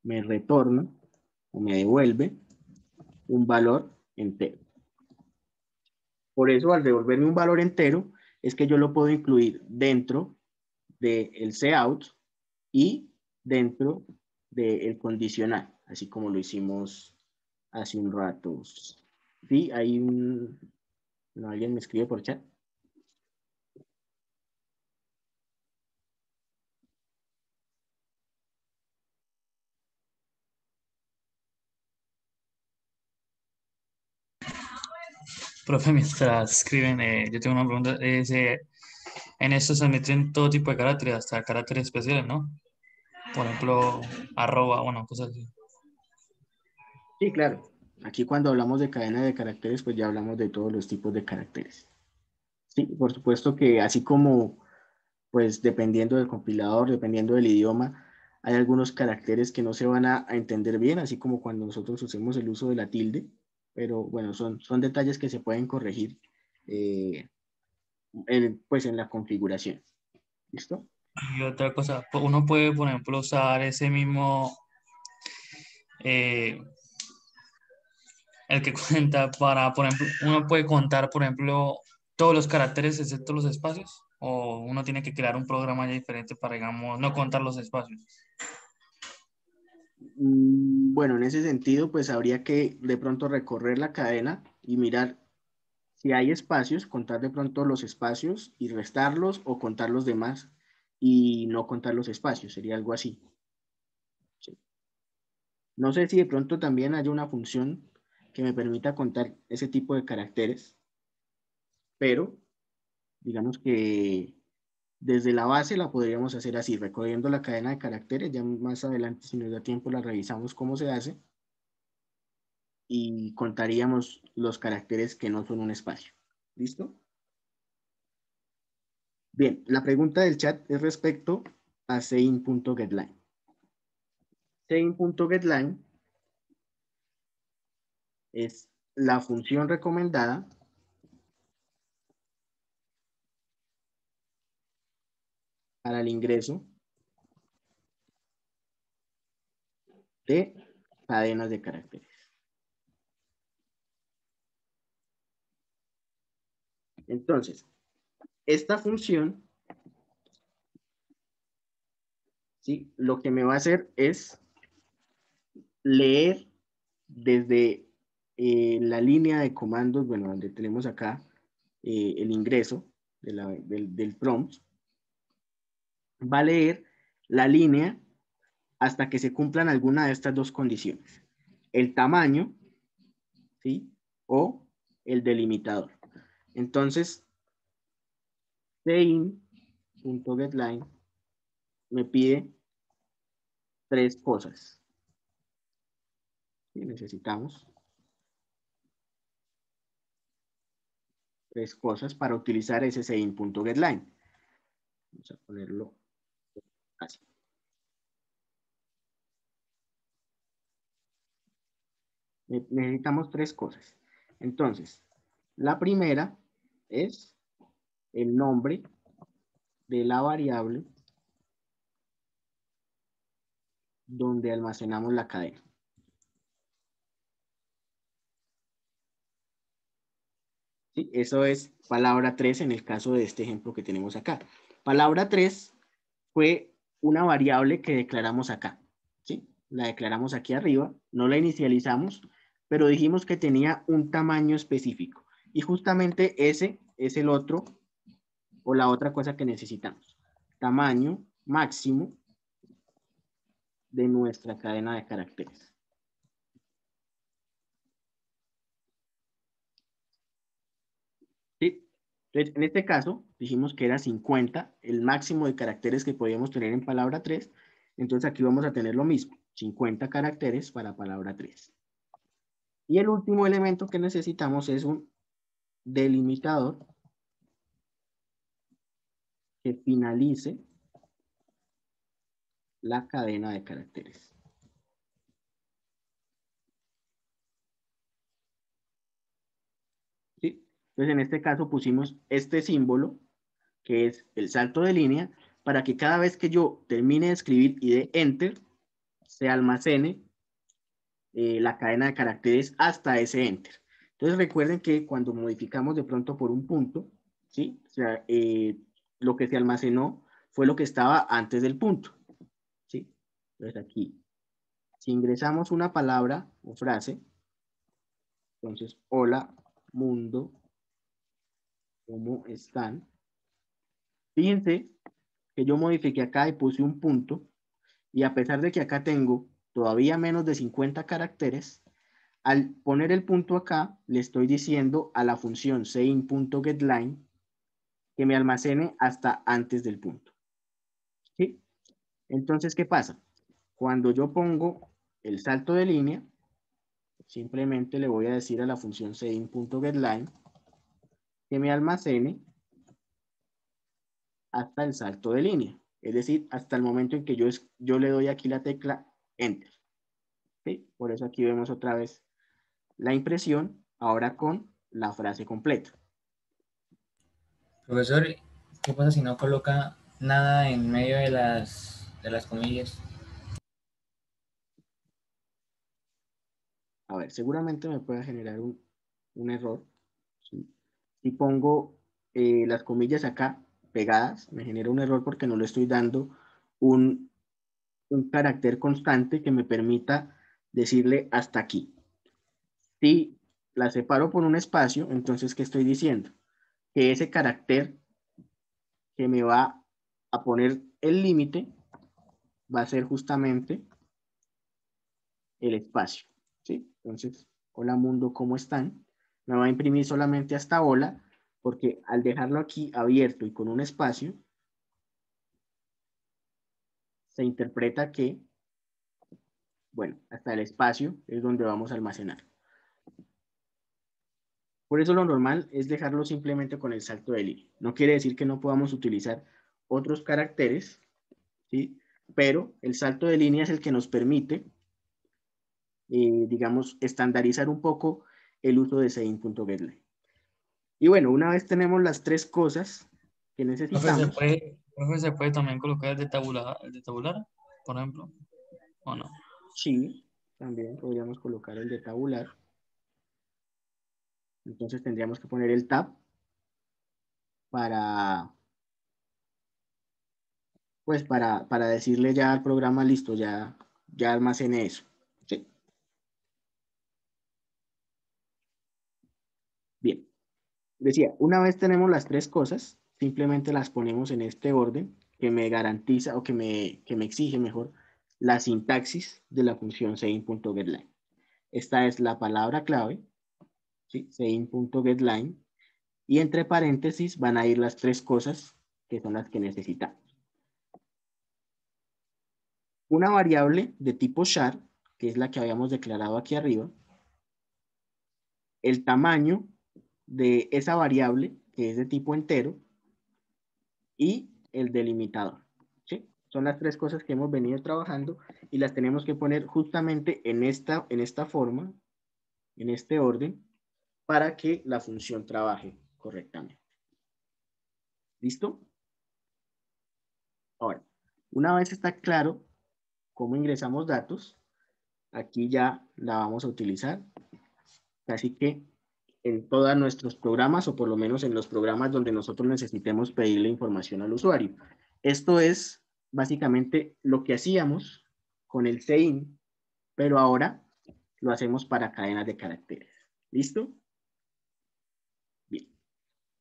me retorna o me devuelve un valor entero. Por eso al devolverme un valor entero es que yo lo puedo incluir dentro del cout y dentro del condicional, así como lo hicimos hace un rato. Sí, hay un... No, alguien me escribe por chat. Profe, mientras escriben, yo tengo una pregunta. En esto se admiten todo tipo de caracteres, hasta caracteres especiales, ¿no? Por ejemplo, arroba, bueno, cosas así. Sí, claro. Aquí cuando hablamos de cadena de caracteres, pues ya hablamos de todos los tipos de caracteres. Sí, por supuesto que así como, pues dependiendo del compilador, dependiendo del idioma, hay algunos caracteres que no se van a entender bien, así como cuando nosotros usemos el uso de la tilde, pero bueno, son detalles que se pueden corregir eh, pues en la configuración. ¿Listo? Y otra cosa, uno puede, por ejemplo, usar ese mismo, eh, el que cuenta para, por ejemplo, uno puede contar, por ejemplo, todos los caracteres excepto los espacios, o uno tiene que crear un programa ya diferente para, digamos, no contar los espacios. Bueno, en ese sentido, pues habría que de pronto recorrer la cadena y mirar si hay espacios, contar de pronto los espacios y restarlos o contar los demás y no contar los espacios, sería algo así. Sí. No sé si de pronto también haya una función que me permita contar ese tipo de caracteres, pero digamos que desde la base la podríamos hacer así, recorriendo la cadena de caracteres, ya más adelante si nos da tiempo la revisamos cómo se hace y contaríamos los caracteres que no son un espacio. ¿Listo? Bien, la pregunta del chat es respecto a sein.getLine. Sein.getLine es la función recomendada para el ingreso de cadenas de caracteres. Entonces, esta función, ¿sí? Lo que me va a hacer es leer desde la línea de comandos, bueno, donde tenemos acá el ingreso del prompt, va a leer la línea hasta que se cumplan alguna de estas dos condiciones. El tamaño, ¿sí? O el delimitador. Entonces, sein.getLine me pide tres cosas. ¿Sí? Necesitamos tres cosas para utilizar ese sein.getLine. Vamos a ponerlo así. Necesitamos tres cosas. Entonces, la primera es el nombre de la variable donde almacenamos la cadena. ¿Sí? Eso es palabra 3 en el caso de este ejemplo que tenemos acá. Palabra 3 fue una variable que declaramos acá. ¿Sí? La declaramos aquí arriba, no la inicializamos, pero dijimos que tenía un tamaño específico. Y justamente ese es el otro o la otra cosa que necesitamos. Tamaño máximo de nuestra cadena de caracteres. ¿Sí? Entonces, en este caso, dijimos que era 50, el máximo de caracteres que podíamos tener en palabra 3. Entonces, aquí vamos a tener lo mismo, 50 caracteres para palabra 3. Y el último elemento que necesitamos es un delimitador que finalice la cadena de caracteres. ¿Sí? Entonces, en este caso pusimos este símbolo, que es el salto de línea, para que cada vez que yo termine de escribir y de Enter, se almacene la cadena de caracteres hasta ese Enter. Entonces, recuerden que cuando modificamos de pronto por un punto, ¿sí? O sea, lo que se almacenó fue lo que estaba antes del punto, ¿sí? Entonces, aquí Si ingresamos una palabra o frase, entonces, hola, mundo, ¿cómo están? Fíjense que yo modifiqué acá y puse un punto, y a pesar de que acá tengo todavía menos de 50 caracteres, al poner el punto acá, le estoy diciendo a la función sein.getLine que me almacene hasta antes del punto. ¿Sí? Entonces, ¿qué pasa? Cuando yo pongo el salto de línea, simplemente le voy a decir a la función sein.getLine que me almacene hasta el salto de línea. Es decir, hasta el momento en que yo le doy aquí la tecla Enter. ¿Sí? Por eso aquí vemos otra vez la impresión, ahora con la frase completa. Profesor, ¿qué pasa si no coloca nada en medio de las comillas? A ver, seguramente me puede generar un error. ¿Sí? Si pongo las comillas acá pegadas, me genera un error porque no le estoy dando un carácter constante que me permita decirle hasta aquí. Si la separo por un espacio, entonces, ¿qué estoy diciendo? Que ese carácter que me va a poner el límite va a ser justamente el espacio. ¿Sí? Entonces, hola mundo, ¿cómo están? Me va a imprimir solamente hasta hola, porque al dejarlo aquí abierto y con un espacio, se interpreta que, bueno, hasta el espacio es donde vamos a almacenar. Por eso lo normal es dejarlo simplemente con el salto de línea. No quiere decir que no podamos utilizar otros caracteres, ¿sí? Pero el salto de línea es el que nos permite, digamos, estandarizar un poco el uso de sein.getLine. Y bueno, una vez tenemos las tres cosas que necesitamos. Profe, ¿se puede también colocar el de tabular, por ejemplo? ¿O no? Sí, también podríamos colocar el de tabular. Entonces tendríamos que poner el tab para, pues para decirle ya al programa, listo, ya almacené eso. ¿Sí? Bien. Decía, una vez tenemos las tres cosas, simplemente las ponemos en este orden que me garantiza o que me exige mejor la sintaxis de la función sein.getLine. Esta es la palabra clave, ¿sí? Sein.getLine, y entre paréntesis van a ir las tres cosas que son las que necesitamos. Una variable de tipo char, que es la que habíamos declarado aquí arriba, el tamaño de esa variable, que es de tipo entero, y el delimitador. ¿Sí? Son las tres cosas que hemos venido trabajando y las tenemos que poner justamente en esta forma, en este orden, para que la función trabaje correctamente. ¿Listo? Ahora, una vez está claro cómo ingresamos datos, aquí ya la vamos a utilizar. Así que en todos nuestros programas, o por lo menos en los programas donde nosotros necesitemos pedirle información al usuario. Esto es básicamente lo que hacíamos con el sein, pero ahora lo hacemos para cadenas de caracteres. ¿Listo? Bien.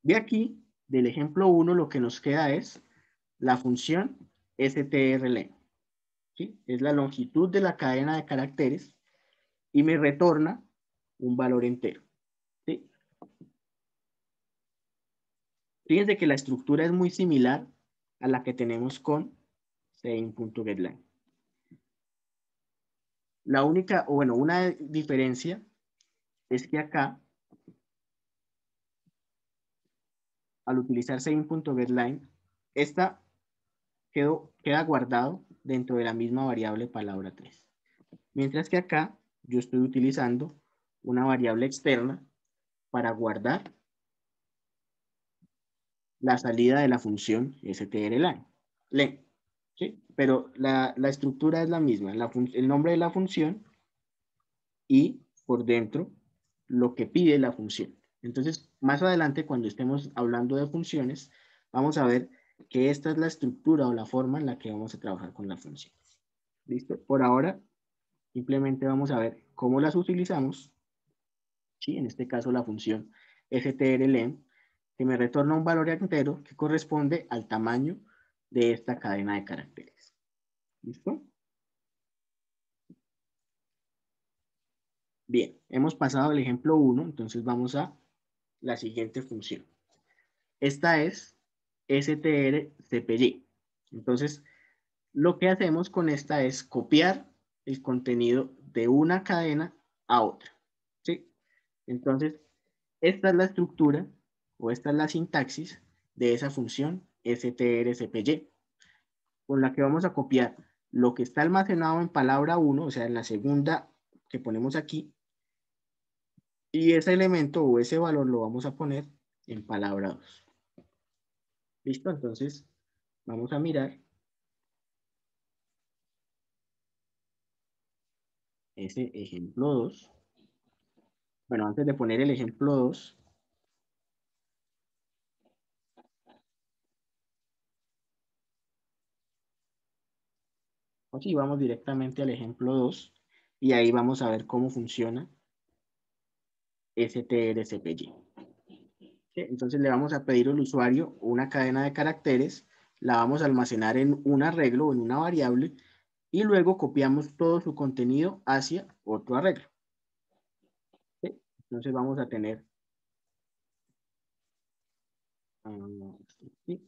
De aquí, del ejemplo 1, lo que nos queda es la función strlen. ¿Sí? Es la longitud de la cadena de caracteres y me retorna un valor entero. ¿Sí? Fíjense que la estructura es muy similar a la que tenemos con sein.getLine. La única, o bueno, una diferencia es que acá, al utilizar sein.getLine, esta queda guardado dentro de la misma variable palabra 3. Mientras que acá yo estoy utilizando una variable externa para guardar la salida de la función strlen. ¿Sí? Pero la estructura es la misma, el nombre de la función y por dentro lo que pide la función. Entonces, más adelante, cuando estemos hablando de funciones, vamos a ver que esta es la estructura o la forma en la que vamos a trabajar con la función. ¿Listo? Por ahora, Simplemente vamos a ver cómo las utilizamos. ¿Sí? En este caso la función strlen, que me retorna un valor entero que corresponde al tamaño de esta cadena de caracteres. ¿Listo? Bien, hemos pasado el ejemplo 1, entonces vamos a la siguiente función. Esta es strcpy. Entonces, lo que hacemos con esta es copiar el contenido de una cadena a otra. ¿Sí? Entonces, esta es la estructura o esta es la sintaxis de esa función strcpy, con la que vamos a copiar lo que está almacenado en palabra 1, o sea, en la segunda que ponemos aquí, y ese elemento o ese valor lo vamos a poner en palabra 2. ¿Listo? Entonces, vamos a mirar ese ejemplo 2. Bueno, antes de poner el ejemplo 2, aquí vamos directamente al ejemplo 2 y ahí vamos a ver cómo funciona strcpy. ¿Sí? Entonces le vamos a pedir al usuario una cadena de caracteres, la vamos a almacenar en un arreglo o en una variable y luego copiamos todo su contenido hacia otro arreglo. ¿Sí? Entonces vamos a tener ¿sí?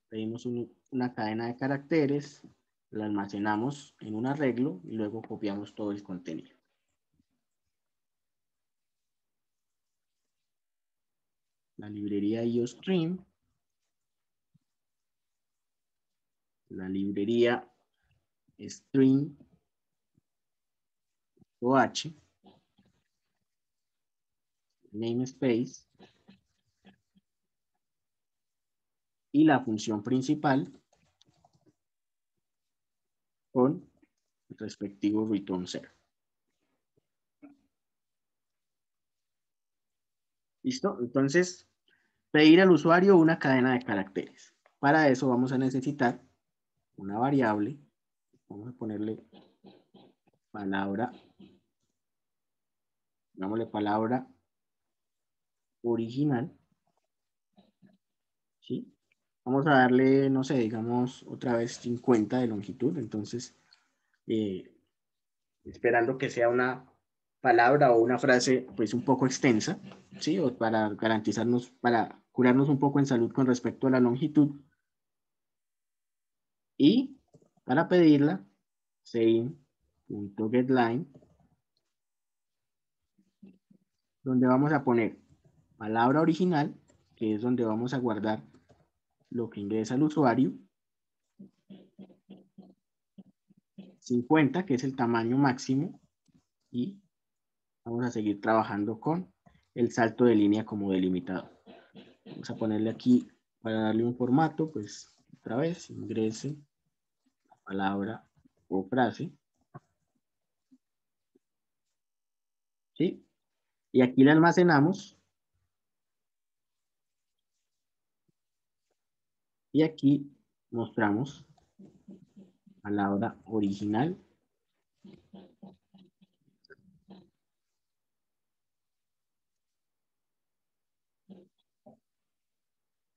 Pedimos una cadena de caracteres, la almacenamos en un arreglo y luego copiamos todo el contenido. La librería IOStream, la librería String OH, namespace y la función principal con el respectivo return 0. ¿Listo? Entonces, pedir al usuario una cadena de caracteres. Para eso vamos a necesitar una variable. Vamos a ponerle palabra, digámosle palabra original. ¿Sí? Vamos a darle, no sé, digamos otra vez 50 de longitud. Entonces, esperando que sea una palabra o una frase pues un poco extensa, ¿sí? O para garantizarnos, para curarnos un poco en salud con respecto a la longitud. Y para pedirla, sein.getLine, donde vamos a poner palabra original, que es donde vamos a guardar lo que ingresa el usuario, 50, que es el tamaño máximo, y vamos a seguir trabajando con el salto de línea como delimitador. Vamos a ponerle aquí, para darle un formato, pues otra vez, ingrese la palabra o frase. ¿Sí? Y aquí la almacenamos. Y aquí mostramos palabra original.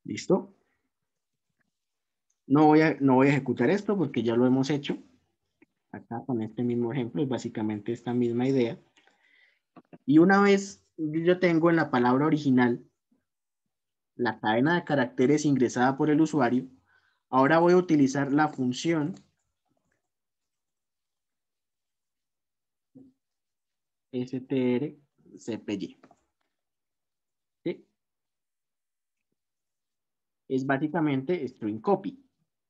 ¿Listo? No voy a ejecutar esto porque ya lo hemos hecho. Acá con este mismo ejemplo es básicamente esta misma idea. Y una vez yo tengo en la palabra original la cadena de caracteres ingresada por el usuario, ahora voy a utilizar la función strcpy. ¿Sí? Es básicamente string copy.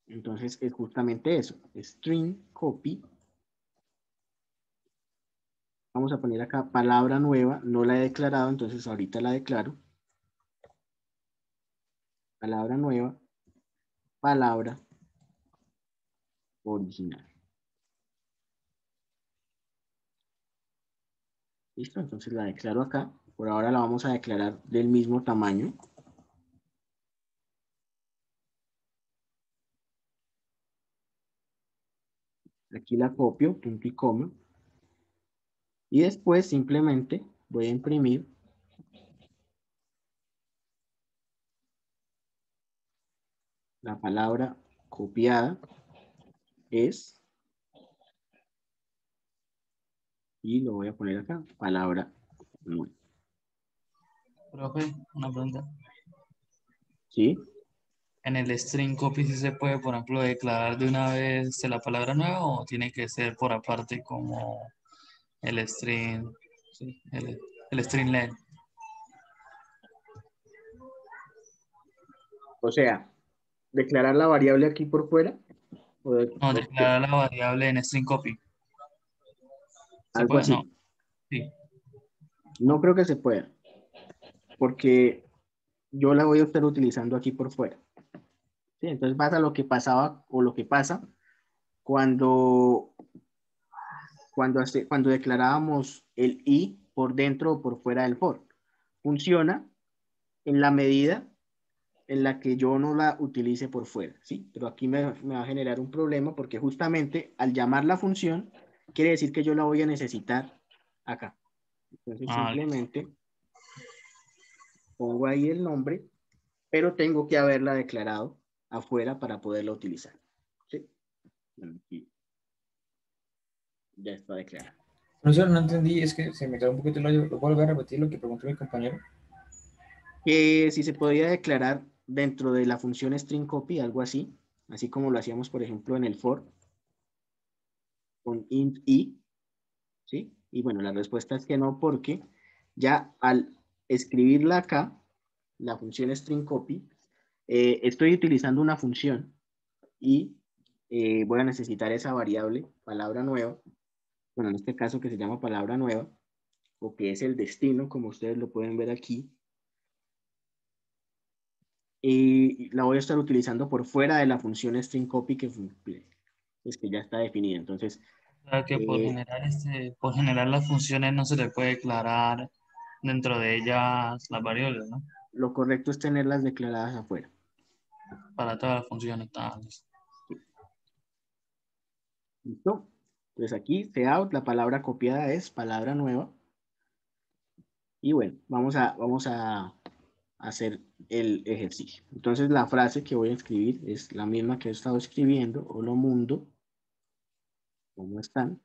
Entonces es justamente eso, string copy. Vamos a poner acá palabra nueva, no la he declarado, entonces ahorita la declaro. Palabra nueva, palabra original. ¿Listo? Entonces la declaro acá. Por ahora la vamos a declarar del mismo tamaño. Aquí la copio, punto y coma. Y después simplemente voy a imprimir la palabra copiada es, y lo voy a poner acá, palabra nueva. Profe, una pregunta. ¿Sí? En el string copy sí se puede, por ejemplo, declarar de una vez la palabra nueva o tiene que ser por aparte como el string, sí, el string len. O sea, declarar la variable aquí por fuera, No, o qué, declarar la variable en string copy. ¿Se algo puede? No. así. Sí. No creo que se pueda, porque yo la voy a estar utilizando aquí por fuera. ¿Sí? Entonces pasa lo que pasaba o lo que pasa cuando, cuando declarábamos el i por dentro o por fuera del for. Funciona en la medida en la que yo no la utilice por fuera, ¿sí? Pero aquí me va a generar un problema porque justamente al llamar la función, quiere decir que yo la voy a necesitar acá. Entonces Ah, simplemente pongo ahí el nombre, pero tengo que haberla declarado afuera para poderla utilizar. ¿Sí? Aquí ya está declarada. Profesor, no entendí, es que se me quedó un poquito el hoyo. ¿Lo puedo volver a repetir lo que preguntó mi compañero? Que si se podía declarar dentro de la función string copy, algo así como lo hacíamos, por ejemplo, en el for, con int i, ¿sí? Y bueno, la respuesta es que no, porque ya al escribirla acá, la función string copy, estoy utilizando una función y voy a necesitar esa variable, palabra nueva, bueno, en este caso que se llama palabra nueva, o que es el destino, como ustedes lo pueden ver aquí, y la voy a estar utilizando por fuera de la función string copy pues, que ya está definida. Entonces, o sea que eh, por generar las funciones no se le puede declarar dentro de ellas las variables, ¿no? lo correcto es tenerlas declaradas afuera. Para todas las funciones tales. ¿Listo? Entonces aquí, cout, la palabra copiada es palabra nueva. Y bueno, vamos a hacer el ejercicio. Entonces la frase que voy a escribir es la misma que he estado escribiendo. Hola mundo, ¿cómo están?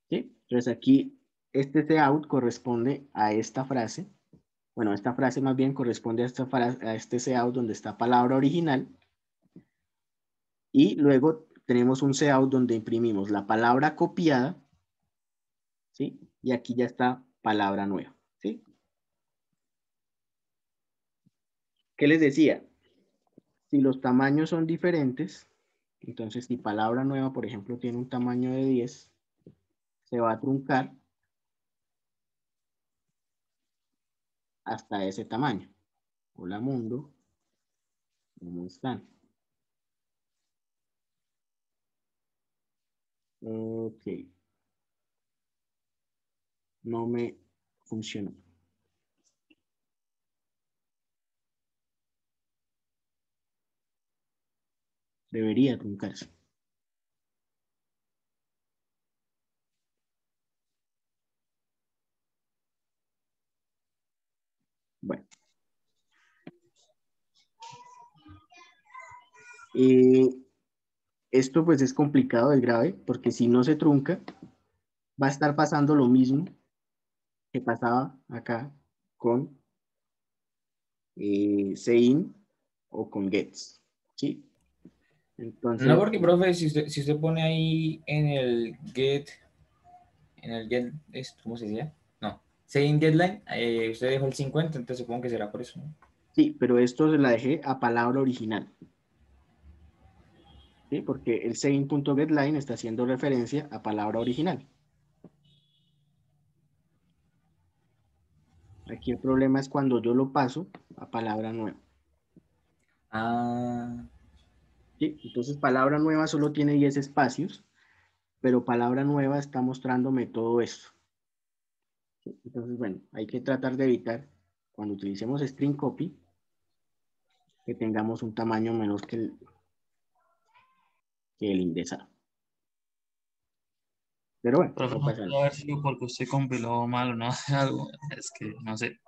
¿Sí? Entonces aquí, este cout corresponde a esta frase. Bueno, esta frase más bien corresponde a este cout donde está palabra original. Y luego tenemos un cout donde imprimimos la palabra copiada, ¿sí? Y aquí ya está palabra nueva, ¿sí? ¿Qué les decía? Si los tamaños son diferentes, entonces si palabra nueva, por ejemplo, tiene un tamaño de 10, se va a truncar hasta ese tamaño. Hola mundo, ¿cómo están? Ok, no me funcionó. Debería truncarse. Bueno. Esto pues es complicado, es grave, porque si no se trunca, va a estar pasando lo mismo que pasaba acá con sein o con gets, ¿sí? No, Entonces, porque, profe, si usted pone ahí en el get, ¿cómo se dice? No, saying getline, usted dejó el 50, entonces supongo que será por eso, ¿no? sí, pero esto se la dejé a palabra original, ¿sí? Porque el sein.getLine está haciendo referencia a palabra original. Aquí el problema es cuando yo lo paso a palabra nueva. Ah, ¿Sí? Entonces, palabra nueva solo tiene 10 espacios, pero palabra nueva está mostrándome todo esto. ¿Sí? Entonces, bueno, hay que tratar de evitar, cuando utilicemos string copy, que tengamos un tamaño menos que que el ingresado. Pero bueno, Profe, no no pasa puedo nada. haber sido porque usted compiló mal o no, algo, es que no sé.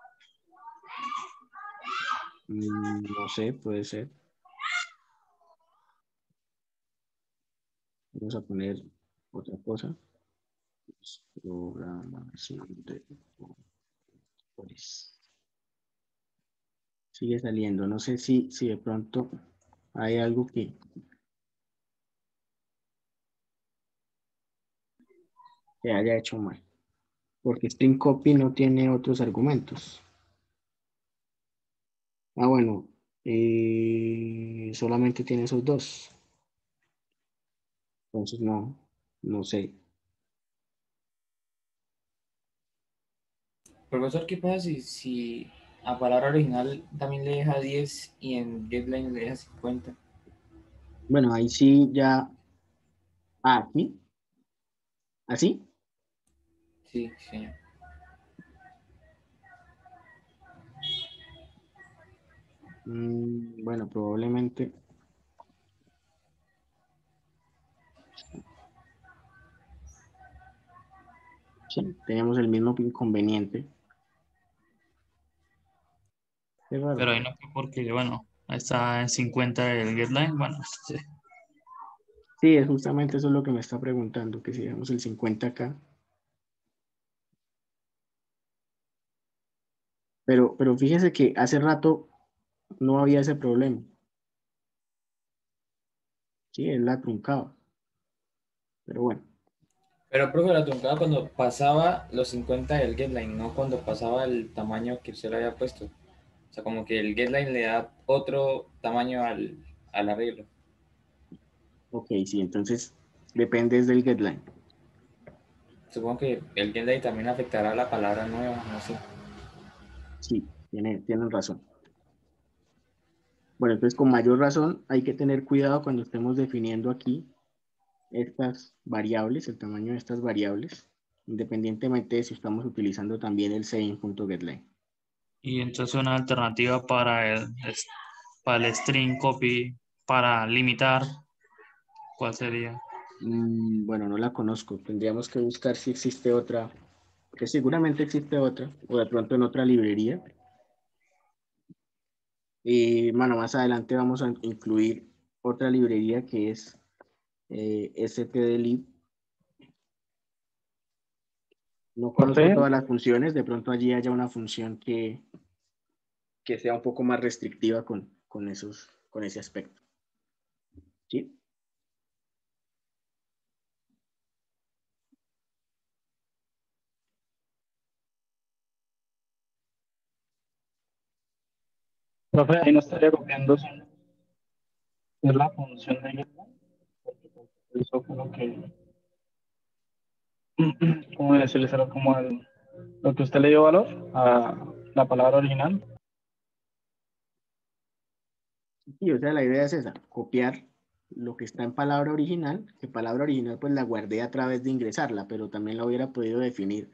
No sé, puede ser. Vamos a poner otra cosa. Programación de motores. Sigue saliendo. No sé si de pronto hay algo que haya hecho mal. Porque string copy no tiene otros argumentos. Ah, bueno. Solamente tiene esos dos. Entonces no sé. Profesor, ¿qué pasa si a palabra original también le deja 10 y en getline le deja 50? Bueno, ahí sí ya. Aquí. ¿Así? Sí, señor. Bueno, probablemente. Sí, tenemos el mismo inconveniente. Qué raro. Pero ahí no fue porque, bueno, está en 50 el getline, bueno, sí. Sí, es justamente eso es lo que me está preguntando, que si dejamos el 50 acá. Pero fíjese que hace rato no había ese problema. Sí, él la truncaba. Pero bueno, Pero, profe, la truncaba cuando pasaba los 50 del getline, no cuando pasaba el tamaño que usted le había puesto. O sea, como que el getline le da otro tamaño al arreglo. ok, sí, entonces depende del guideline. Supongo que el getline también afectará a la palabra nueva, no sé. Sí, tienen razón. Bueno, entonces con mayor razón hay que tener cuidado cuando estemos definiendo aquí estas variables, el tamaño de estas variables, independientemente de si estamos utilizando también el sein.getLine. Y entonces una alternativa para el string copy, para limitar, ¿cuál sería? Bueno, no la conozco. Tendríamos que buscar si existe otra, que seguramente existe otra, o de pronto en otra librería. Y bueno, más adelante vamos a incluir otra librería que es stdlib. No conozco Profe, todas las funciones, de pronto allí haya una función que sea un poco más restrictiva con ese aspecto. ¿Sí? profe, ahí no estaría copiando es la función de GitLab, porque pues, eso fue lo que, ¿cómo decirle? Será como lo que usted le dio valor a la palabra original. Sí, o sea, la idea es esa, copiar lo que está en palabra original, que palabra original pues la guardé a través de ingresarla, pero también la hubiera podido definir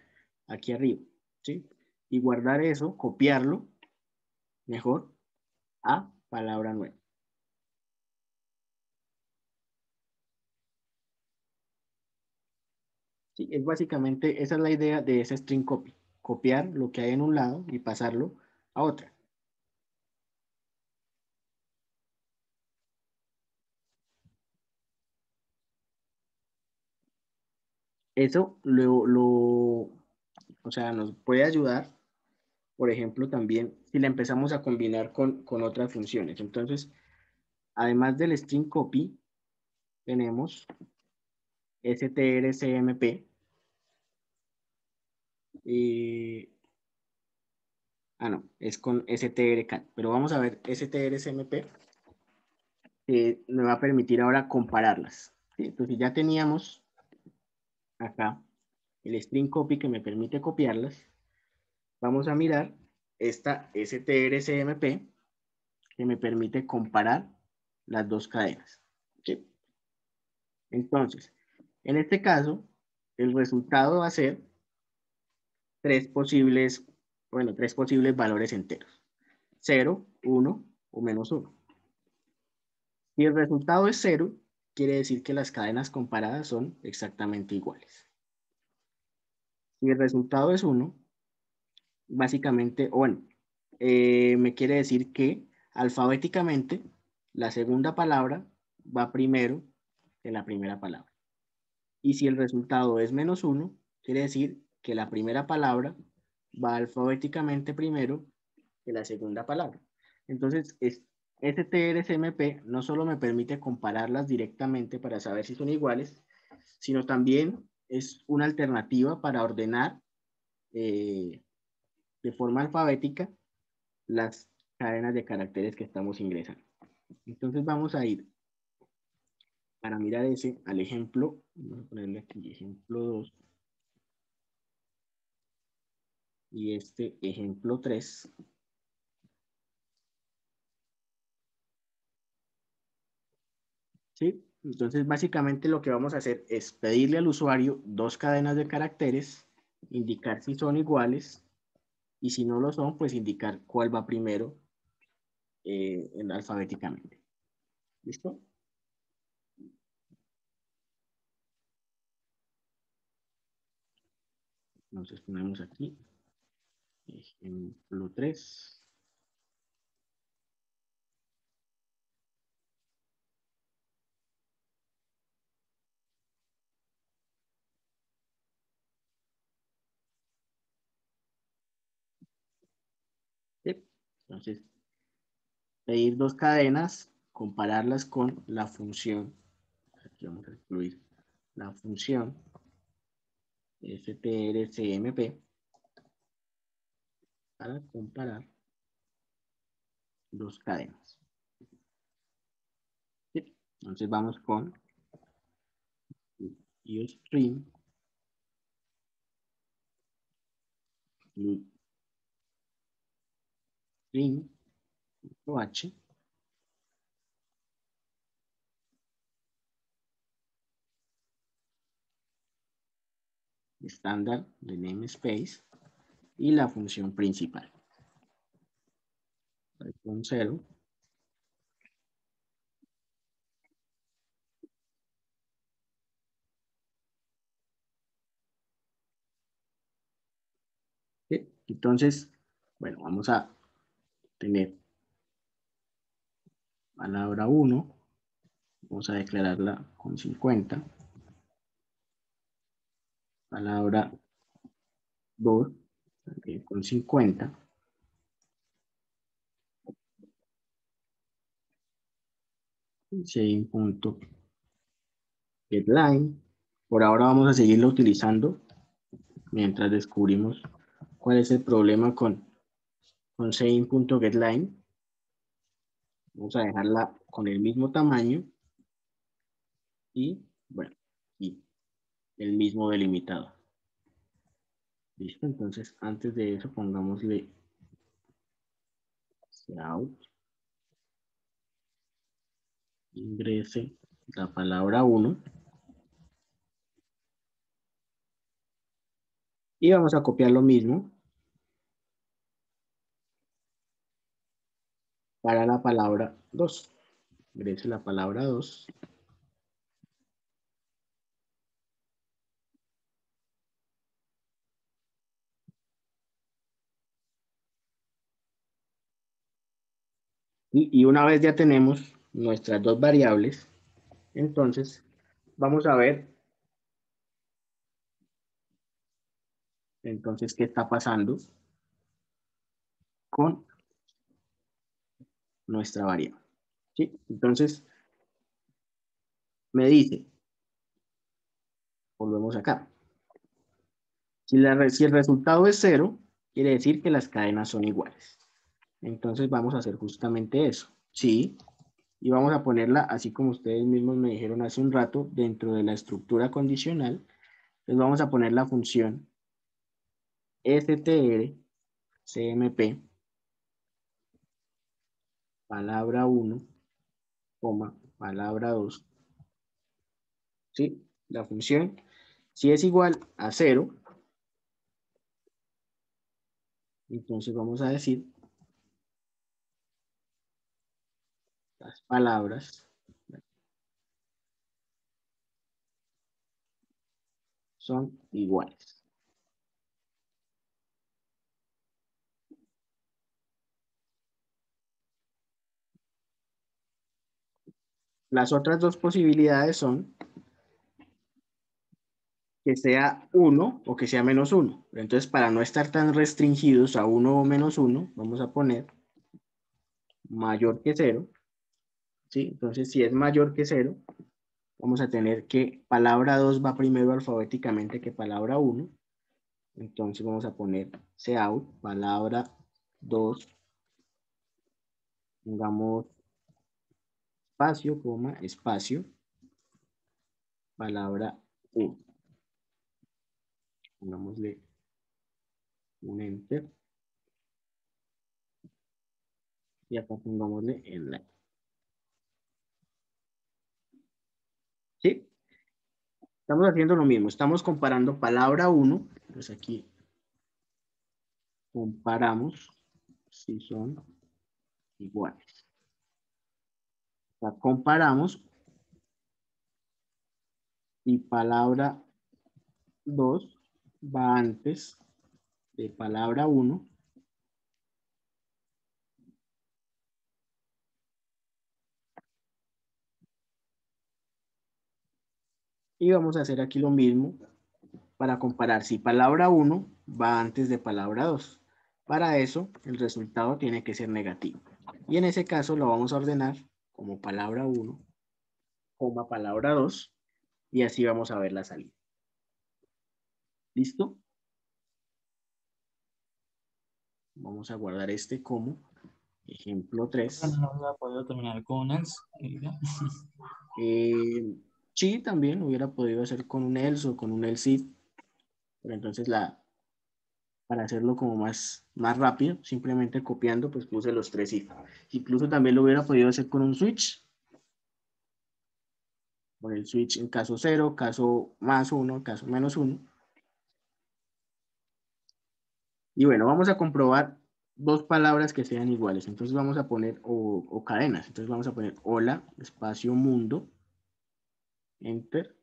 aquí arriba, ¿sí? Y guardar eso, copiarlo mejor a palabra nueva. Sí, es básicamente, esa es la idea de ese string copy, copiar lo que hay en un lado y pasarlo a otra. Eso o sea, nos puede ayudar, por ejemplo, también si la empezamos a combinar con otras funciones. Entonces, además del string copy, tenemos strcmp. No, es con strcat, pero vamos a ver strcmp, que me va a permitir ahora compararlas. ¿Sí? Entonces ya teníamos acá el string copy que me permite copiarlas. Vamos a mirar esta strcmp que me permite comparar las dos cadenas. ¿Sí? Entonces, en este caso, el resultado va a ser tres posibles valores enteros. 0, 1 o -1. Si el resultado es 0, quiere decir que las cadenas comparadas son exactamente iguales. Si el resultado es 1, básicamente, bueno, me quiere decir que alfabéticamente la segunda palabra va primero que la primera palabra. Y si el resultado es -1, quiere decir que la primera palabra va alfabéticamente primero que la segunda palabra. Entonces, STR-CMP no solo me permite compararlas directamente para saber si son iguales, sino también es una alternativa para ordenar de forma alfabética las cadenas de caracteres que estamos ingresando. Entonces vamos a ir para mirar ese al ejemplo, vamos a ponerle aquí ejemplo 2 y este ejemplo 3. ¿Sí? Entonces básicamente lo que vamos a hacer es pedirle al usuario 2 cadenas de caracteres, indicar si son iguales y si no lo son, pues indicar cuál va primero alfabéticamente. ¿Listo? Entonces ponemos aquí ejemplo 3. ¿Sí? Entonces, pedir 2 cadenas, compararlas con la función. Aquí vamos a incluir la función strcmp para comparar 2 cadenas. ¿Sí? Entonces vamos con iostream string.h estándar de namespace y la función principal. Con 0. ¿Sí? Entonces, bueno, vamos a tener palabra 1, vamos a declararla con 50. Palabra 2, con 50. GetLine. Por ahora vamos a seguirlo utilizando mientras descubrimos cuál es el problema con sein.getLine. Vamos a dejarla con el mismo tamaño y, bueno, y el mismo delimitador. Listo, entonces antes de eso pongámosle out, ingrese la palabra 1 y vamos a copiar lo mismo para la palabra 2. Ingrese la palabra 2. Y una vez ya tenemos nuestras 2 variables, entonces vamos a ver entonces qué está pasando con nuestra variable. ¿Sí? Entonces me dice, volvemos acá. Si el resultado es 0, quiere decir que las cadenas son iguales. Entonces vamos a hacer justamente eso. Sí. Y vamos a ponerla, así como ustedes mismos me dijeron hace un rato, dentro de la estructura condicional. Entonces vamos a poner la función strcmp, palabra 1, palabra 2. ¿Sí? La función, si es igual a 0, entonces vamos a decir las palabras son iguales. Las otras dos posibilidades son que sea 1 o que sea menos 1. Entonces, para no estar tan restringidos a 1 o menos 1, vamos a poner mayor que 0. ¿Sí? Entonces, si es mayor que 0, vamos a tener que palabra 2 va primero alfabéticamente que palabra 1. Entonces, vamos a poner cout, palabra 2, pongamos espacio, coma, espacio, palabra 1. Pongámosle un enter. Y acá pongámosle el like. ¿Sí? Estamos haciendo lo mismo. Estamos comparando palabra 1. Pues aquí comparamos si son iguales. O sea, comparamos y palabra 2 va antes de palabra 1. Y vamos a hacer aquí lo mismo para comparar si palabra 1 va antes de palabra 2. Para eso, el resultado tiene que ser negativo. Y en ese caso lo vamos a ordenar como palabra 1, coma palabra 2, y así vamos a ver la salida. ¿Listo? Vamos a guardar este como ejemplo 3. No había podido terminar con else. Sí, también hubiera podido hacer con un else o con un else if, pero entonces para hacerlo como más rápido, simplemente copiando, pues puse los 3 if. Incluso también lo hubiera podido hacer con un switch. Con el switch en caso 0, caso más 1, caso menos 1. Y bueno, vamos a comprobar dos palabras que sean iguales. Entonces vamos a poner, o cadenas. Entonces vamos a poner hola, espacio mundo, enter,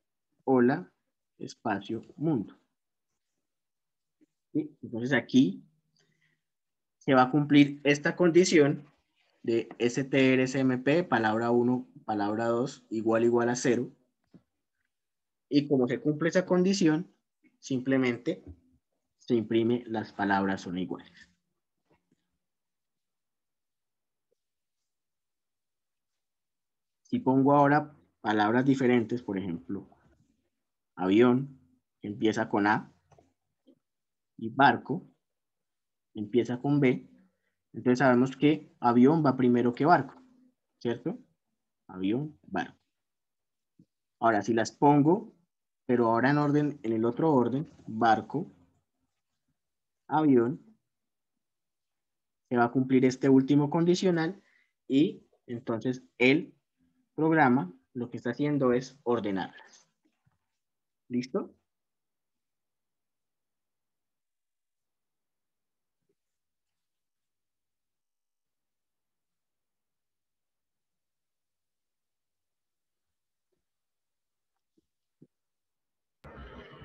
hola, espacio mundo. ¿Sí? Entonces aquí se va a cumplir esta condición de strcmp, palabra 1, palabra 2, igual a 0. Y como se cumple esa condición, simplemente se imprime las palabras son iguales. Si pongo ahora palabras diferentes, por ejemplo, avión, que empieza con A, y barco, empieza con B, entonces sabemos que avión va primero que barco, ¿cierto? Avión, barco. Ahora, si las pongo, pero ahora en orden, en el otro orden, barco, avión, se va a cumplir este último condicional y entonces el programa lo que está haciendo es ordenarlas. ¿Listo?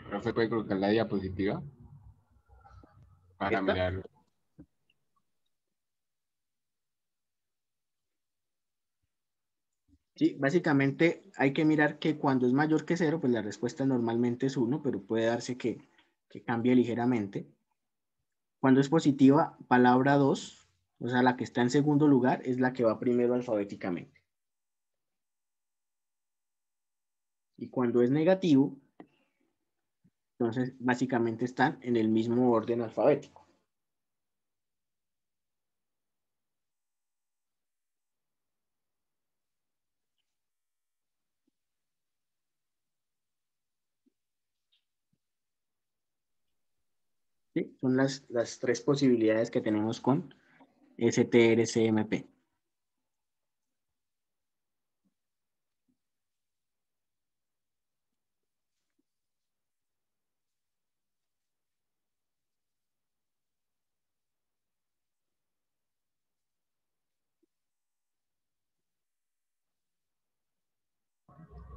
Profe, ¿puede colocar la diapositiva para ¿Esta? mirarlo? Sí, básicamente hay que mirar que cuando es mayor que 0, pues la respuesta normalmente es 1, pero puede darse que cambie ligeramente. Cuando es positiva, palabra 2, o sea, la que está en segundo lugar, es la que va primero alfabéticamente. Y cuando es negativo, entonces básicamente están en el mismo orden alfabético. ¿Sí? Son las 3 posibilidades que tenemos con strcmp.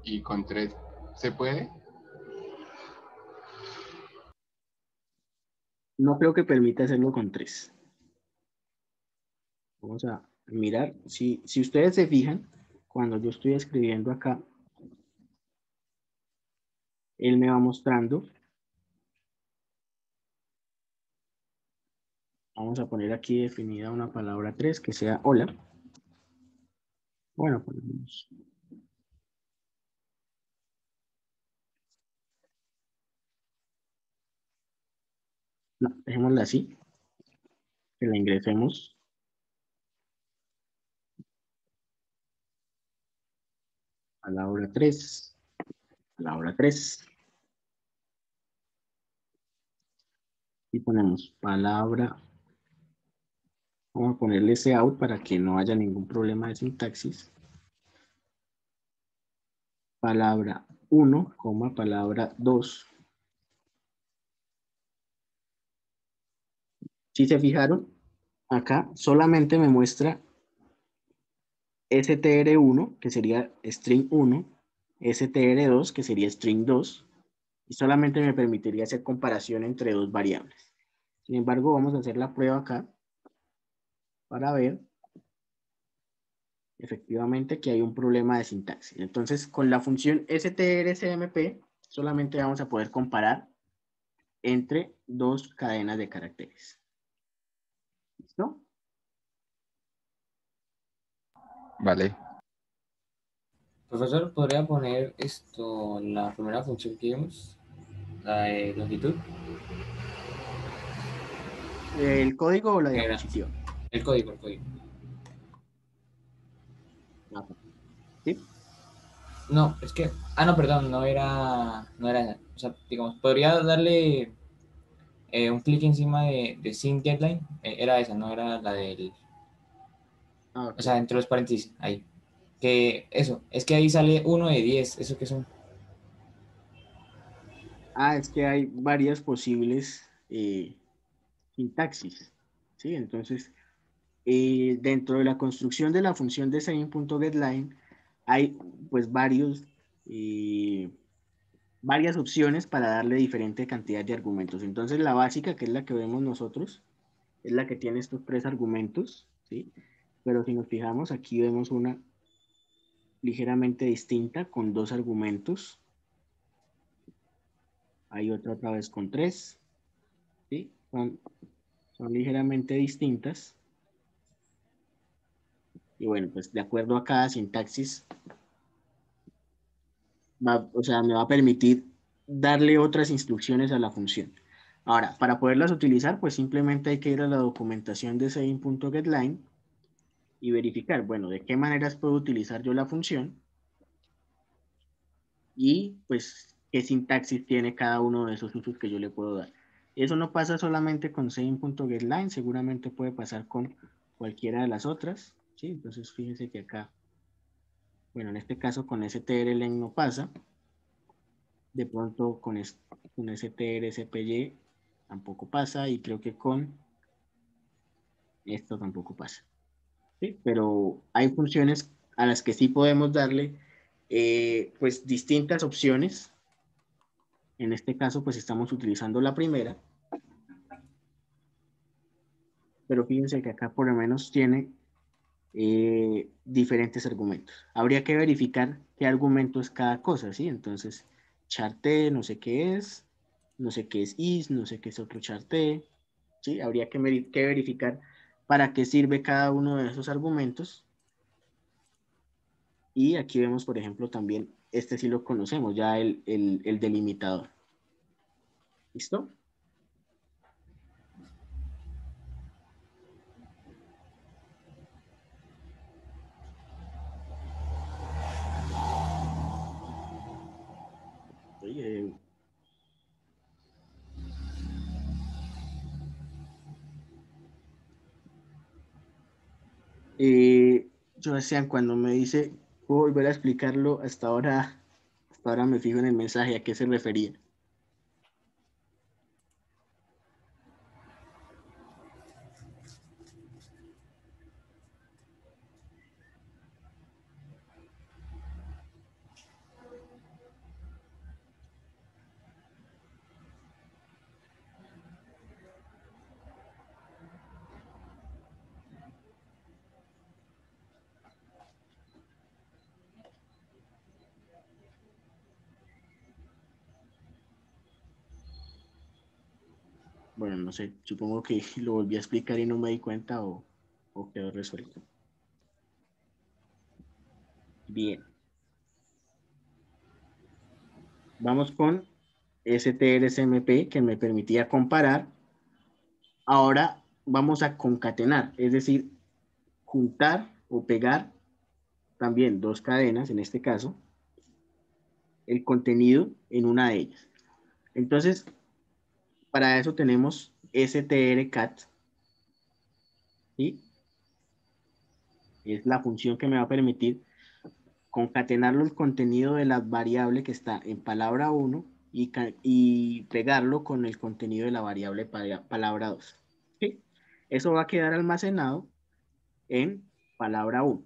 ¿Y con 3 se puede? No creo que permita hacerlo con 3. Vamos a mirar. Si ustedes se fijan, cuando yo estoy escribiendo acá, él me va mostrando. Vamos a poner aquí definida una palabra 3 que sea hola. Bueno, ponemos. No, dejémosla así. Que la ingresemos. Palabra 3. Palabra 3. Y ponemos palabra. Vamos a ponerle ese out para que no haya ningún problema de sintaxis. Palabra 1, palabra 2. Si se fijaron, acá solamente me muestra str1, que sería string 1, str2, que sería string 2, y solamente me permitiría hacer comparación entre dos variables. Sin embargo, vamos a hacer la prueba acá para ver efectivamente que hay un problema de sintaxis. Entonces, con la función strcmp, solamente vamos a poder comparar entre dos cadenas de caracteres. ¿Listo? Vale. Profesor, ¿podría poner la primera función que vimos? La de longitud. ¿El código o la Era diapositiva? el código, el código. Ah, ¿sí? No, es que. Ah, no, perdón, no era esa. O sea, digamos, podría darle un clic encima de Sync Deadline. Era esa, no era la del. Ah, O ok. sea, entre los paréntesis, ahí. Que eso, es que ahí sale 1 de 10. ¿Eso qué son? Ah, es que hay varias posibles sintaxis, ¿sí? Entonces, dentro de la construcción de la función de setGetLine hay pues eh, varias opciones para darle diferente cantidad de argumentos. Entonces, la básica, que es la que vemos nosotros, es la que tiene estos 3 argumentos, ¿sí? Pero si nos fijamos, aquí vemos una ligeramente distinta con 2 argumentos. Hay otra vez con 3, ¿sí? Son ligeramente distintas. Y bueno, pues de acuerdo a cada sintaxis, o sea, me va a permitir darle otras instrucciones a la función. Ahora, para poderlas utilizar, pues simplemente hay que ir a la documentación de setGetLine y verificar, bueno, de qué maneras puedo utilizar yo la función y pues qué sintaxis tiene cada uno de esos usos que yo le puedo dar. Eso no pasa solamente con setGetLine, seguramente puede pasar con cualquiera de las otras, ¿sí? Entonces fíjense que acá, bueno, en este caso con strlen no pasa, de pronto con strcpy tampoco pasa y creo que con esto tampoco pasa, ¿sí? Pero hay funciones a las que sí podemos darle pues distintas opciones. En este caso pues estamos utilizando la primera, pero fíjense que acá por lo menos tiene diferentes argumentos. Habría que verificar qué argumento es cada cosa, ¿sí? Entonces, charte, no sé qué es, no sé qué es is, no sé qué es otro charte, ¿sí? Habría que verificar para qué sirve cada uno de esos argumentos. Y aquí vemos, por ejemplo, también, este sí lo conocemos, ya el delimitador. ¿Listo? Oye, Sebastián, cuando me dice, ¿puedo volver a explicarlo? Hasta ahora me fijo en el mensaje, ¿a qué se refería? Bueno, no sé, supongo que lo volví a explicar y no me di cuenta o quedó resuelto. Bien. Vamos con strcmp que me permitía comparar. Ahora vamos a concatenar, es decir, juntar o pegar también dos cadenas, en este caso, el contenido en una de ellas. Entonces, para eso tenemos strcat, ¿sí? Es la función que me va a permitir concatenarlo el contenido de la variable que está en palabra 1 y pegarlo con el contenido de la variable palabra 2. ¿Sí? Eso va a quedar almacenado en palabra 1.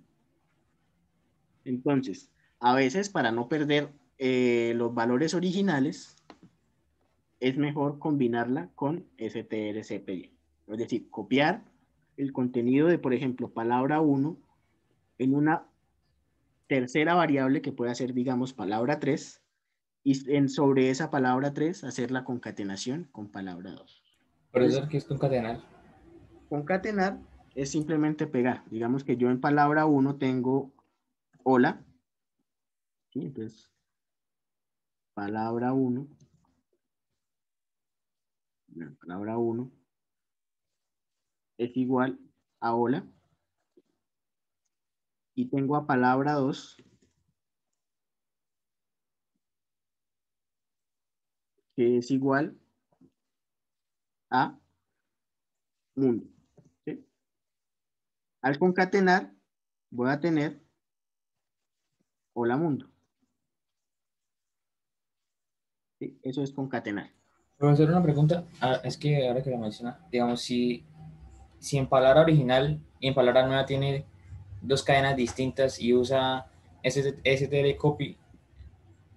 Entonces, a veces para no perder los valores originales, es mejor combinarla con strcpy. Es decir, copiar el contenido de, por ejemplo, palabra 1 en una tercera variable que pueda ser, digamos, palabra 3, y sobre esa palabra 3 hacer la concatenación con palabra 2. Entonces, Profesor, ¿qué es concatenar? concatenar es simplemente pegar. Digamos que yo en palabra 1 tengo hola, ¿sí? Entonces, palabra 1, palabra 1 es igual a hola, y tengo a palabra 2 que es igual a mundo. ¿Sí? Al concatenar voy a tener hola mundo. ¿Sí? Eso es concatenar. Profesor, una pregunta. Ah, es que ahora que lo menciona, digamos, si en palabra original y en palabra nueva tiene dos cadenas distintas y usa str copy,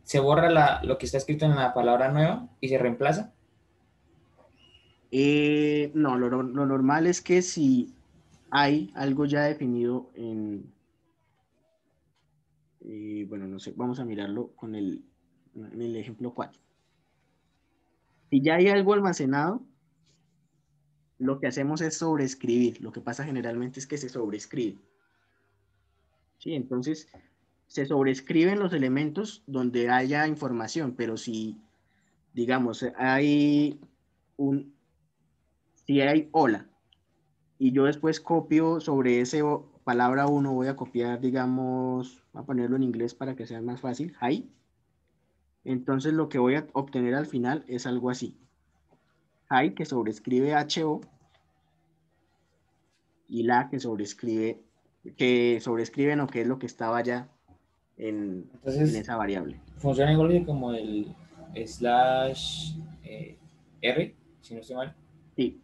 ¿se borra lo que está escrito en la palabra nueva y se reemplaza? No, lo normal es que si hay algo ya definido en, bueno, no sé, vamos a mirarlo en el ejemplo 4. Si ya hay algo almacenado, lo que hacemos es sobreescribir. Lo que pasa generalmente es que se sobreescribe. ¿Sí? Entonces, se sobrescriben los elementos donde haya información, pero si, digamos, si hay hola, y yo después copio sobre ese palabra 1, voy a copiar, digamos, voy a ponerlo en inglés para que sea más fácil, hi. Entonces lo que voy a obtener al final es algo así. Hi que sobrescribe HO y la que sobrescribe o que es lo que estaba ya en Entonces, esa variable. funciona igual que como el slash R, si no estoy mal. Sí.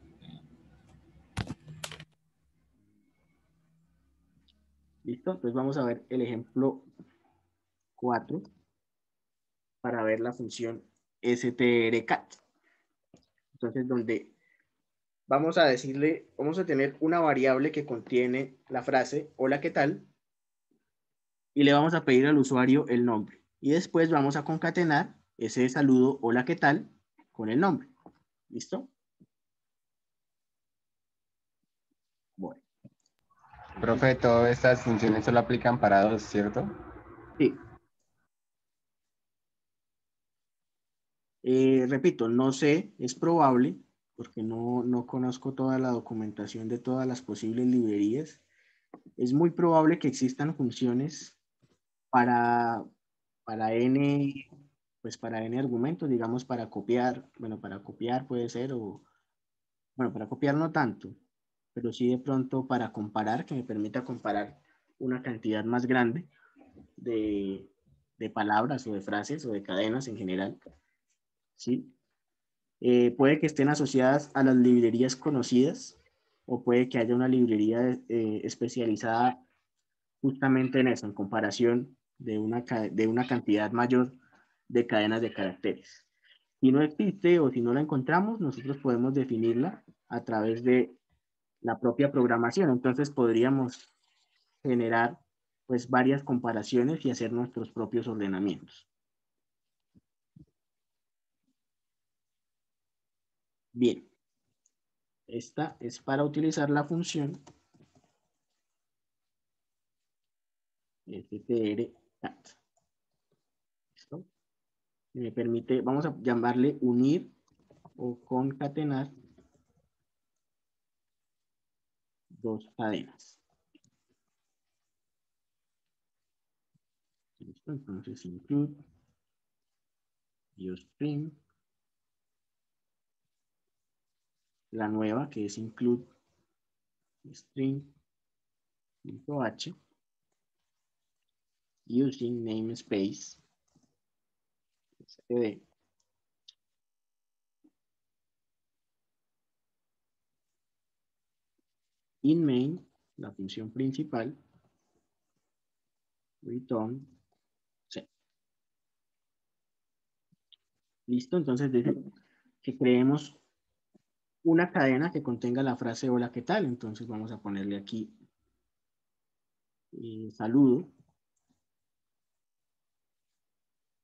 ¿Listo? Entonces vamos a ver el ejemplo 4 para ver la función strcat. Entonces, donde vamos a tener una variable que contiene la frase hola, ¿qué tal? Y le vamos a pedir al usuario el nombre. Y después vamos a concatenar ese saludo hola, ¿qué tal? Con el nombre. ¿Listo? Bueno, Profe, todas estas funciones solo aplican para dos, ¿cierto? sí. Repito, no sé, es probable, porque no conozco toda la documentación de todas las posibles librerías. Es muy probable que existan funciones para, para n, pues para n argumentos, digamos, para copiar, bueno, para copiar puede ser, o, bueno, para copiar no tanto, pero sí de pronto para comparar, que me permita comparar una cantidad más grande de, de palabras o de frases o de cadenas en general, ¿sí? Puede que estén asociadas a las librerías conocidas o puede que haya una librería especializada justamente en eso, en comparación de una cantidad mayor de cadenas de caracteres. Si no existe o si no la encontramos, nosotros podemos definirla a través de la propia programación. Entonces podríamos generar pues varias comparaciones y hacer nuestros propios ordenamientos. Bien, Esta es para utilizar la función strcat. ¿Listo? Me permite, vamos a llamarle unir o concatenar dos cadenas. ¿Listo? Entonces include string, la nueva que es include string.h using namespace std in main, la función principal, return set. Listo, entonces dice que creemos una cadena que contenga la frase hola, ¿qué tal? Entonces vamos a ponerle aquí saludo.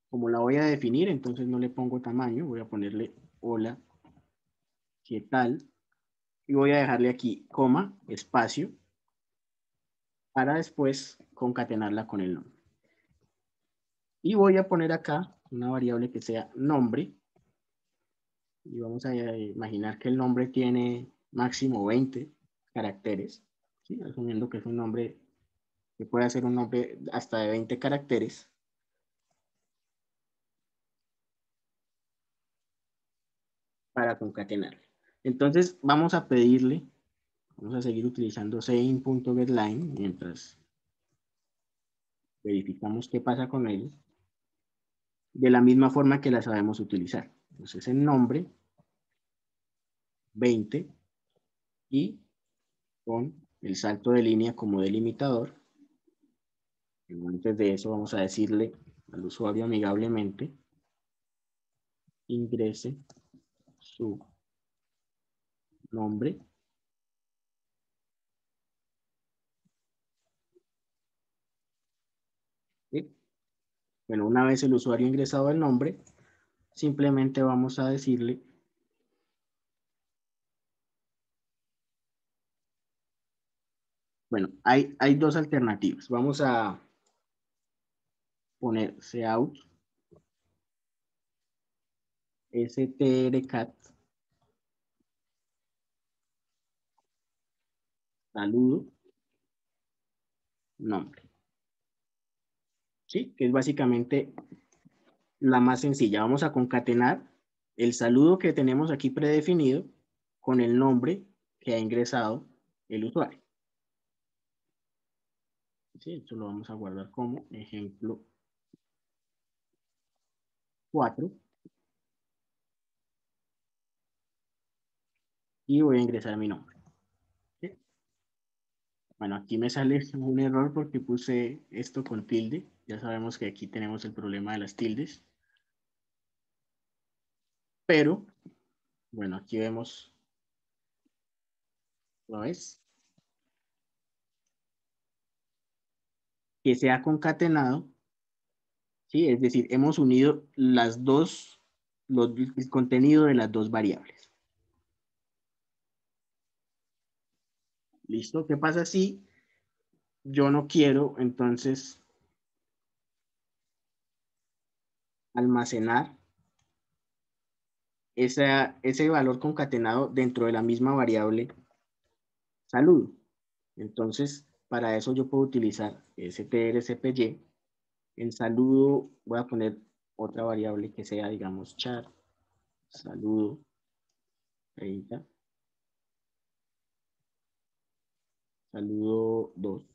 Como la voy a definir, entonces no le pongo tamaño, voy a ponerle hola, ¿qué tal? Y voy a dejarle aquí coma, espacio, para después concatenarla con el nombre. Y voy a poner acá una variable que sea nombre. Y vamos a imaginar que el nombre tiene máximo 20 caracteres, ¿sí? Asumiendo que es un nombre que puede ser un nombre hasta de 20 caracteres. Para concatenar. Entonces vamos a pedirle, vamos a seguir utilizando sein.getLine mientras verificamos qué pasa con él, de la misma forma que la sabemos utilizar. Entonces el nombre 20 y con el salto de línea como delimitador. Y antes de eso vamos a decirle al usuario amigablemente ingrese su nombre ¿sí? Bueno, una vez el usuario ingresado el nombre, simplemente vamos a decirle bueno, hay dos alternativas. Vamos a poner cout strcat saludo nombre. ¿Sí? Que es básicamente la más sencilla. Vamos a concatenar el saludo que tenemos aquí predefinido con el nombre que ha ingresado el usuario. ¿Sí? Esto lo vamos a guardar como ejemplo 4. Y voy a ingresar mi nombre. ¿Sí? Bueno, aquí me sale un error porque puse esto con tilde. Ya sabemos que aquí tenemos el problema de las tildes. Pero, bueno, aquí vemos, ¿lo ves? Que se ha concatenado, ¿sí? Es decir, hemos unido las dos, el contenido de las dos variables. ¿Listo? ¿Qué pasa si yo no quiero, entonces, almacenar ese valor concatenado dentro de la misma variable saludo? Entonces, para eso yo puedo utilizar strcpy. En saludo voy a poner otra variable que sea, digamos, char, saludo, 30, saludo 2.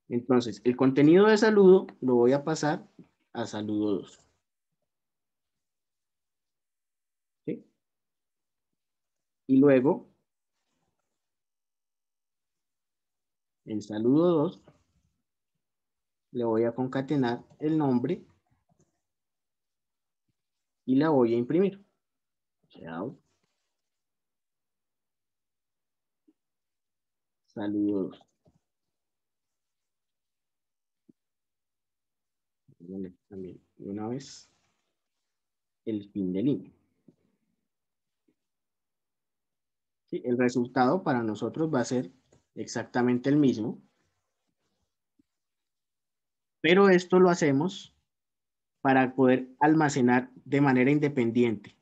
Entonces, el contenido de saludo lo voy a pasar a saludo 2. ¿Sí? Y luego, en saludo 2, le voy a concatenar el nombre y la voy a imprimir. Chao. Saludo 2. También una vez el fin de línea. ¿sí? El resultado para nosotros va a ser exactamente el mismo, pero esto lo hacemos para poder almacenar de manera independiente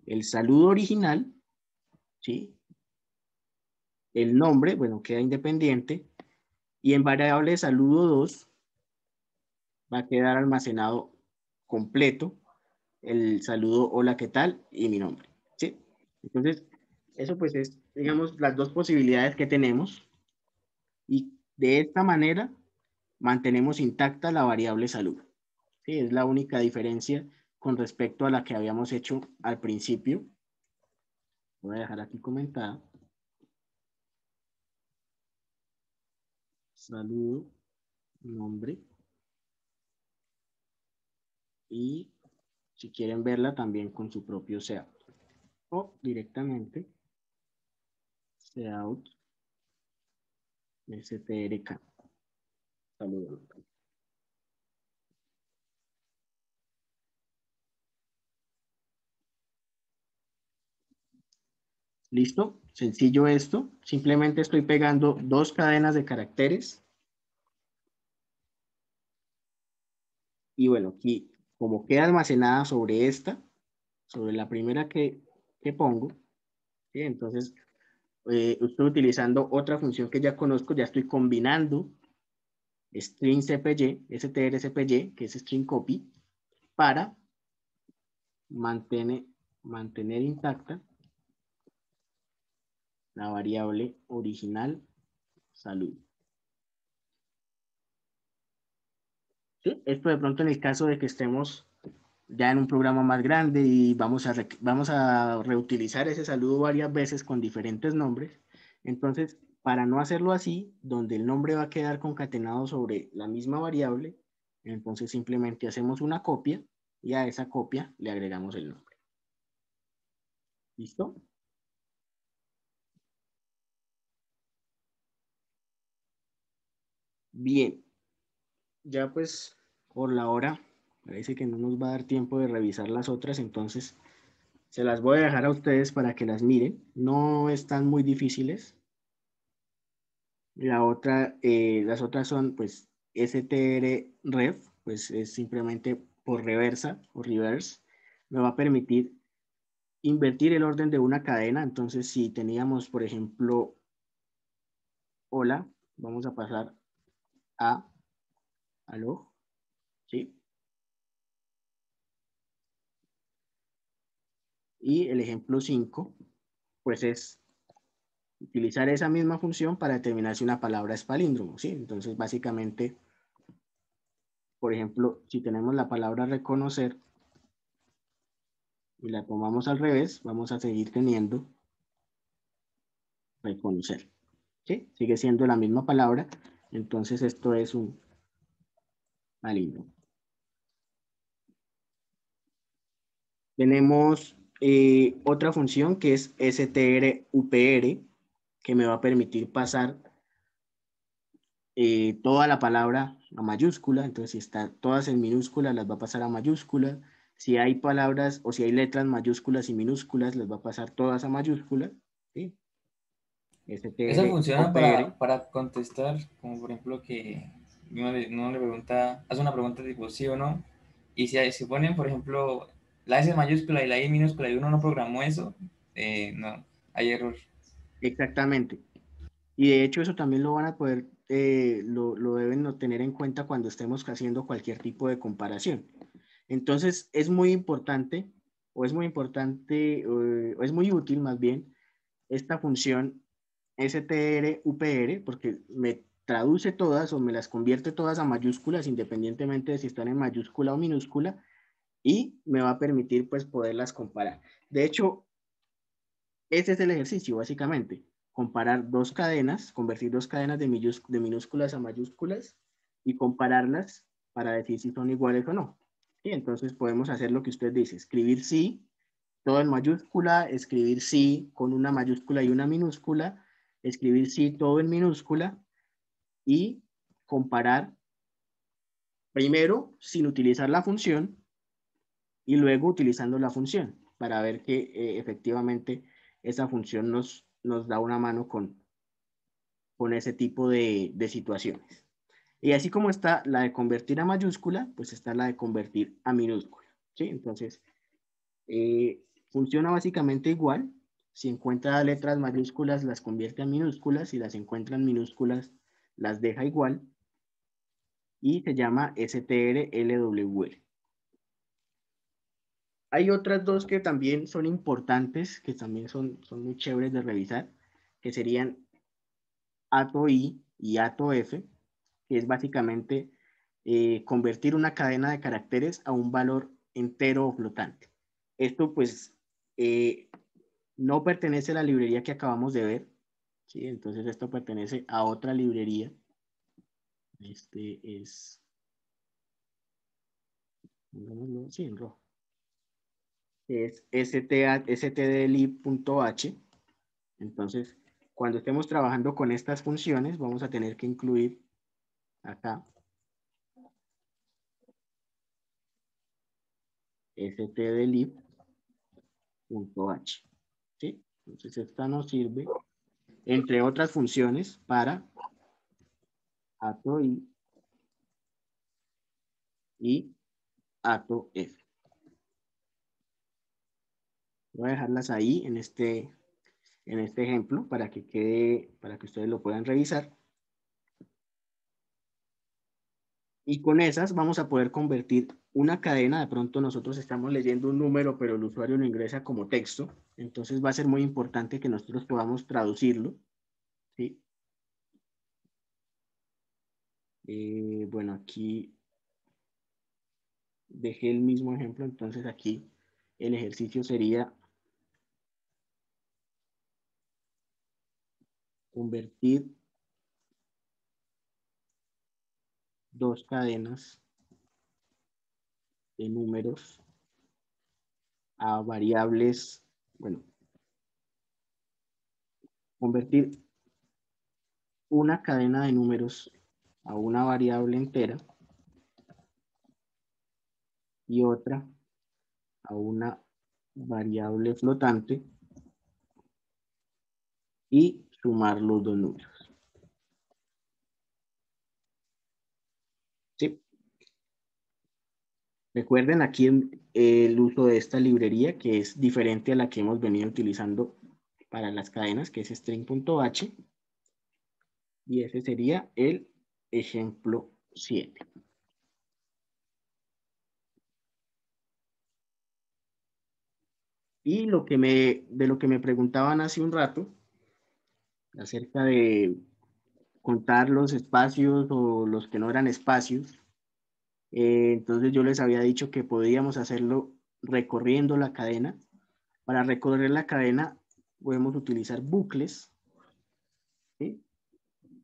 el saludo original, ¿sí? El nombre, bueno, queda independiente, y en variable saludo 2 va a quedar almacenado completo el saludo hola, ¿qué tal? Y mi nombre, ¿sí? Entonces, eso pues es, digamos, las dos posibilidades que tenemos, y de esta manera mantenemos intacta la variable salud. ¿Sí? Es la única diferencia con respecto a la que habíamos hecho al principio. Voy a dejar aquí comentada. Saludo, nombre. Y si quieren verla también con su propio seout. O directamente seout strk. Saludo. ¿Listo? Sencillo esto. Simplemente estoy pegando dos cadenas de caracteres. Y bueno, aquí, como queda almacenada sobre esta, sobre la primera que pongo, ¿sí? Entonces, estoy utilizando otra función que ya conozco, ya estoy combinando string cpy, strcpy, que es string copy, para mantener intacta la variable original salud. ¿Sí? Esto de pronto en el caso de que estemos ya en un programa más grande y vamos a reutilizar ese saludo varias veces con diferentes nombres. Entonces, para no hacerlo así, donde el nombre va a quedar concatenado sobre la misma variable, entonces simplemente hacemos una copia y a esa copia le agregamos el nombre. ¿Listo? Bien. Ya pues por la hora parece que no nos va a dar tiempo de revisar las otras, entonces se las voy a dejar a ustedes para que las miren. No están muy difíciles. Las otras son pues strref, pues es simplemente por reversa o reverse. Me va a permitir invertir el orden de una cadena. Entonces si teníamos, por ejemplo, hola, vamos a pasar a aló, ¿sí? Y el ejemplo 5, pues es utilizar esa misma función para determinar si una palabra es palíndromo, ¿sí? Entonces, básicamente, por ejemplo, si tenemos la palabra reconocer y la tomamos al revés, vamos a seguir teniendo reconocer, ¿sí? Sigue siendo la misma palabra, entonces esto es un palíndromo. Tenemos otra función que es strupr, que me va a permitir pasar toda la palabra a mayúscula. Entonces si están todas en minúscula, las va a pasar a mayúscula. Si hay palabras o si hay letras mayúsculas y minúsculas, las va a pasar todas a mayúscula, ¿sí? Eso funciona OPR. para contestar, como por ejemplo que uno le pregunta, hace una pregunta tipo sí o no, y si ponen, por ejemplo, la S mayúscula y la I minúscula y uno no programó eso, no, hay error. Exactamente. Y de hecho eso también lo van a poder, lo deben no tener en cuenta cuando estemos haciendo cualquier tipo de comparación. Entonces es muy importante, o es muy útil más bien, esta función strupr, porque me traduce todas o me las convierte todas a mayúsculas, independientemente de si están en mayúscula o minúscula, y me va a permitir pues poderlas comparar. De hecho, ese es el ejercicio, básicamente. Comparar dos cadenas, convertir dos cadenas de minúsculas a mayúsculas y compararlas para decir si son iguales o no. Y entonces podemos hacer lo que usted dice, escribir sí, todo en mayúscula, escribir sí con una mayúscula y una minúscula, escribir sí todo en minúscula y comparar primero sin utilizar la función y luego utilizando la función para ver que efectivamente esa función nos nos da una mano con ese tipo de situaciones. Y así como está la de convertir a mayúscula, pues está la de convertir a minúscula, ¿sí? Entonces, funciona básicamente igual. Si encuentra letras mayúsculas, las convierte a minúsculas. Si las encuentra en minúsculas, las deja igual. Y se llama strLWL. Hay otras dos que también son importantes, que también son muy chéveres de revisar, que serían ATO-I y ATO-F, que es básicamente convertir una cadena de caracteres a un valor entero o flotante. Esto pues no pertenece a la librería que acabamos de ver, ¿sí? Entonces esto pertenece a otra librería. Este es, sí, en rojo. Es stdlib.h. Entonces, cuando estemos trabajando con estas funciones, vamos a tener que incluir acá stdlib.h. ¿Sí? Entonces, esta nos sirve, entre otras funciones, para ATO-I y ATO-F. Voy a dejarlas ahí en este ejemplo para que quede, para que ustedes lo puedan revisar. Y con esas vamos a poder convertir una cadena. De pronto nosotros estamos leyendo un número, pero el usuario lo ingresa como texto. Entonces va a ser muy importante que nosotros podamos traducirlo, ¿sí? Bueno, aquí dejé el mismo ejemplo. Entonces aquí el ejercicio sería convertir dos cadenas de números a variables, bueno, convertir una cadena de números a una variable entera y otra a una variable flotante y sumar los dos números. ¿Sí? Recuerden aquí el uso de esta librería, que es diferente a la que hemos venido utilizando para las cadenas, que es string.h. Y ese sería el ejemplo 7. Y de lo que me preguntaban hace un rato, acerca de contar los espacios o los que no eran espacios, entonces yo les había dicho que podíamos hacerlo recorriendo la cadena. Para recorrer la cadena podemos utilizar bucles, ¿sí?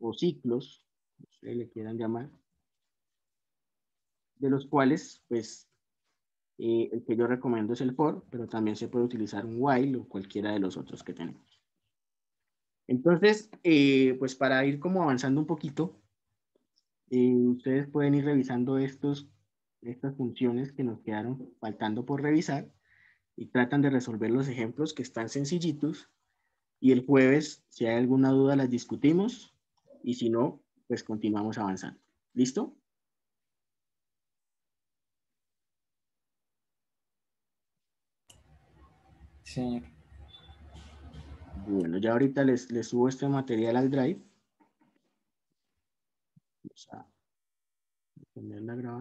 O ciclos, si ustedes le quieran llamar, de los cuales pues el que yo recomiendo es el for, pero también se puede utilizar un while o cualquiera de los otros que tenemos. Entonces, pues para ir como avanzando un poquito, ustedes pueden ir revisando estas funciones que nos quedaron faltando por revisar y tratan de resolver los ejemplos que están sencillitos. Y el jueves, si hay alguna duda, las discutimos y si no, pues continuamos avanzando. ¿Listo? Señor. Bueno, ya ahorita les subo este material al Drive. Vamos a poner la grabación.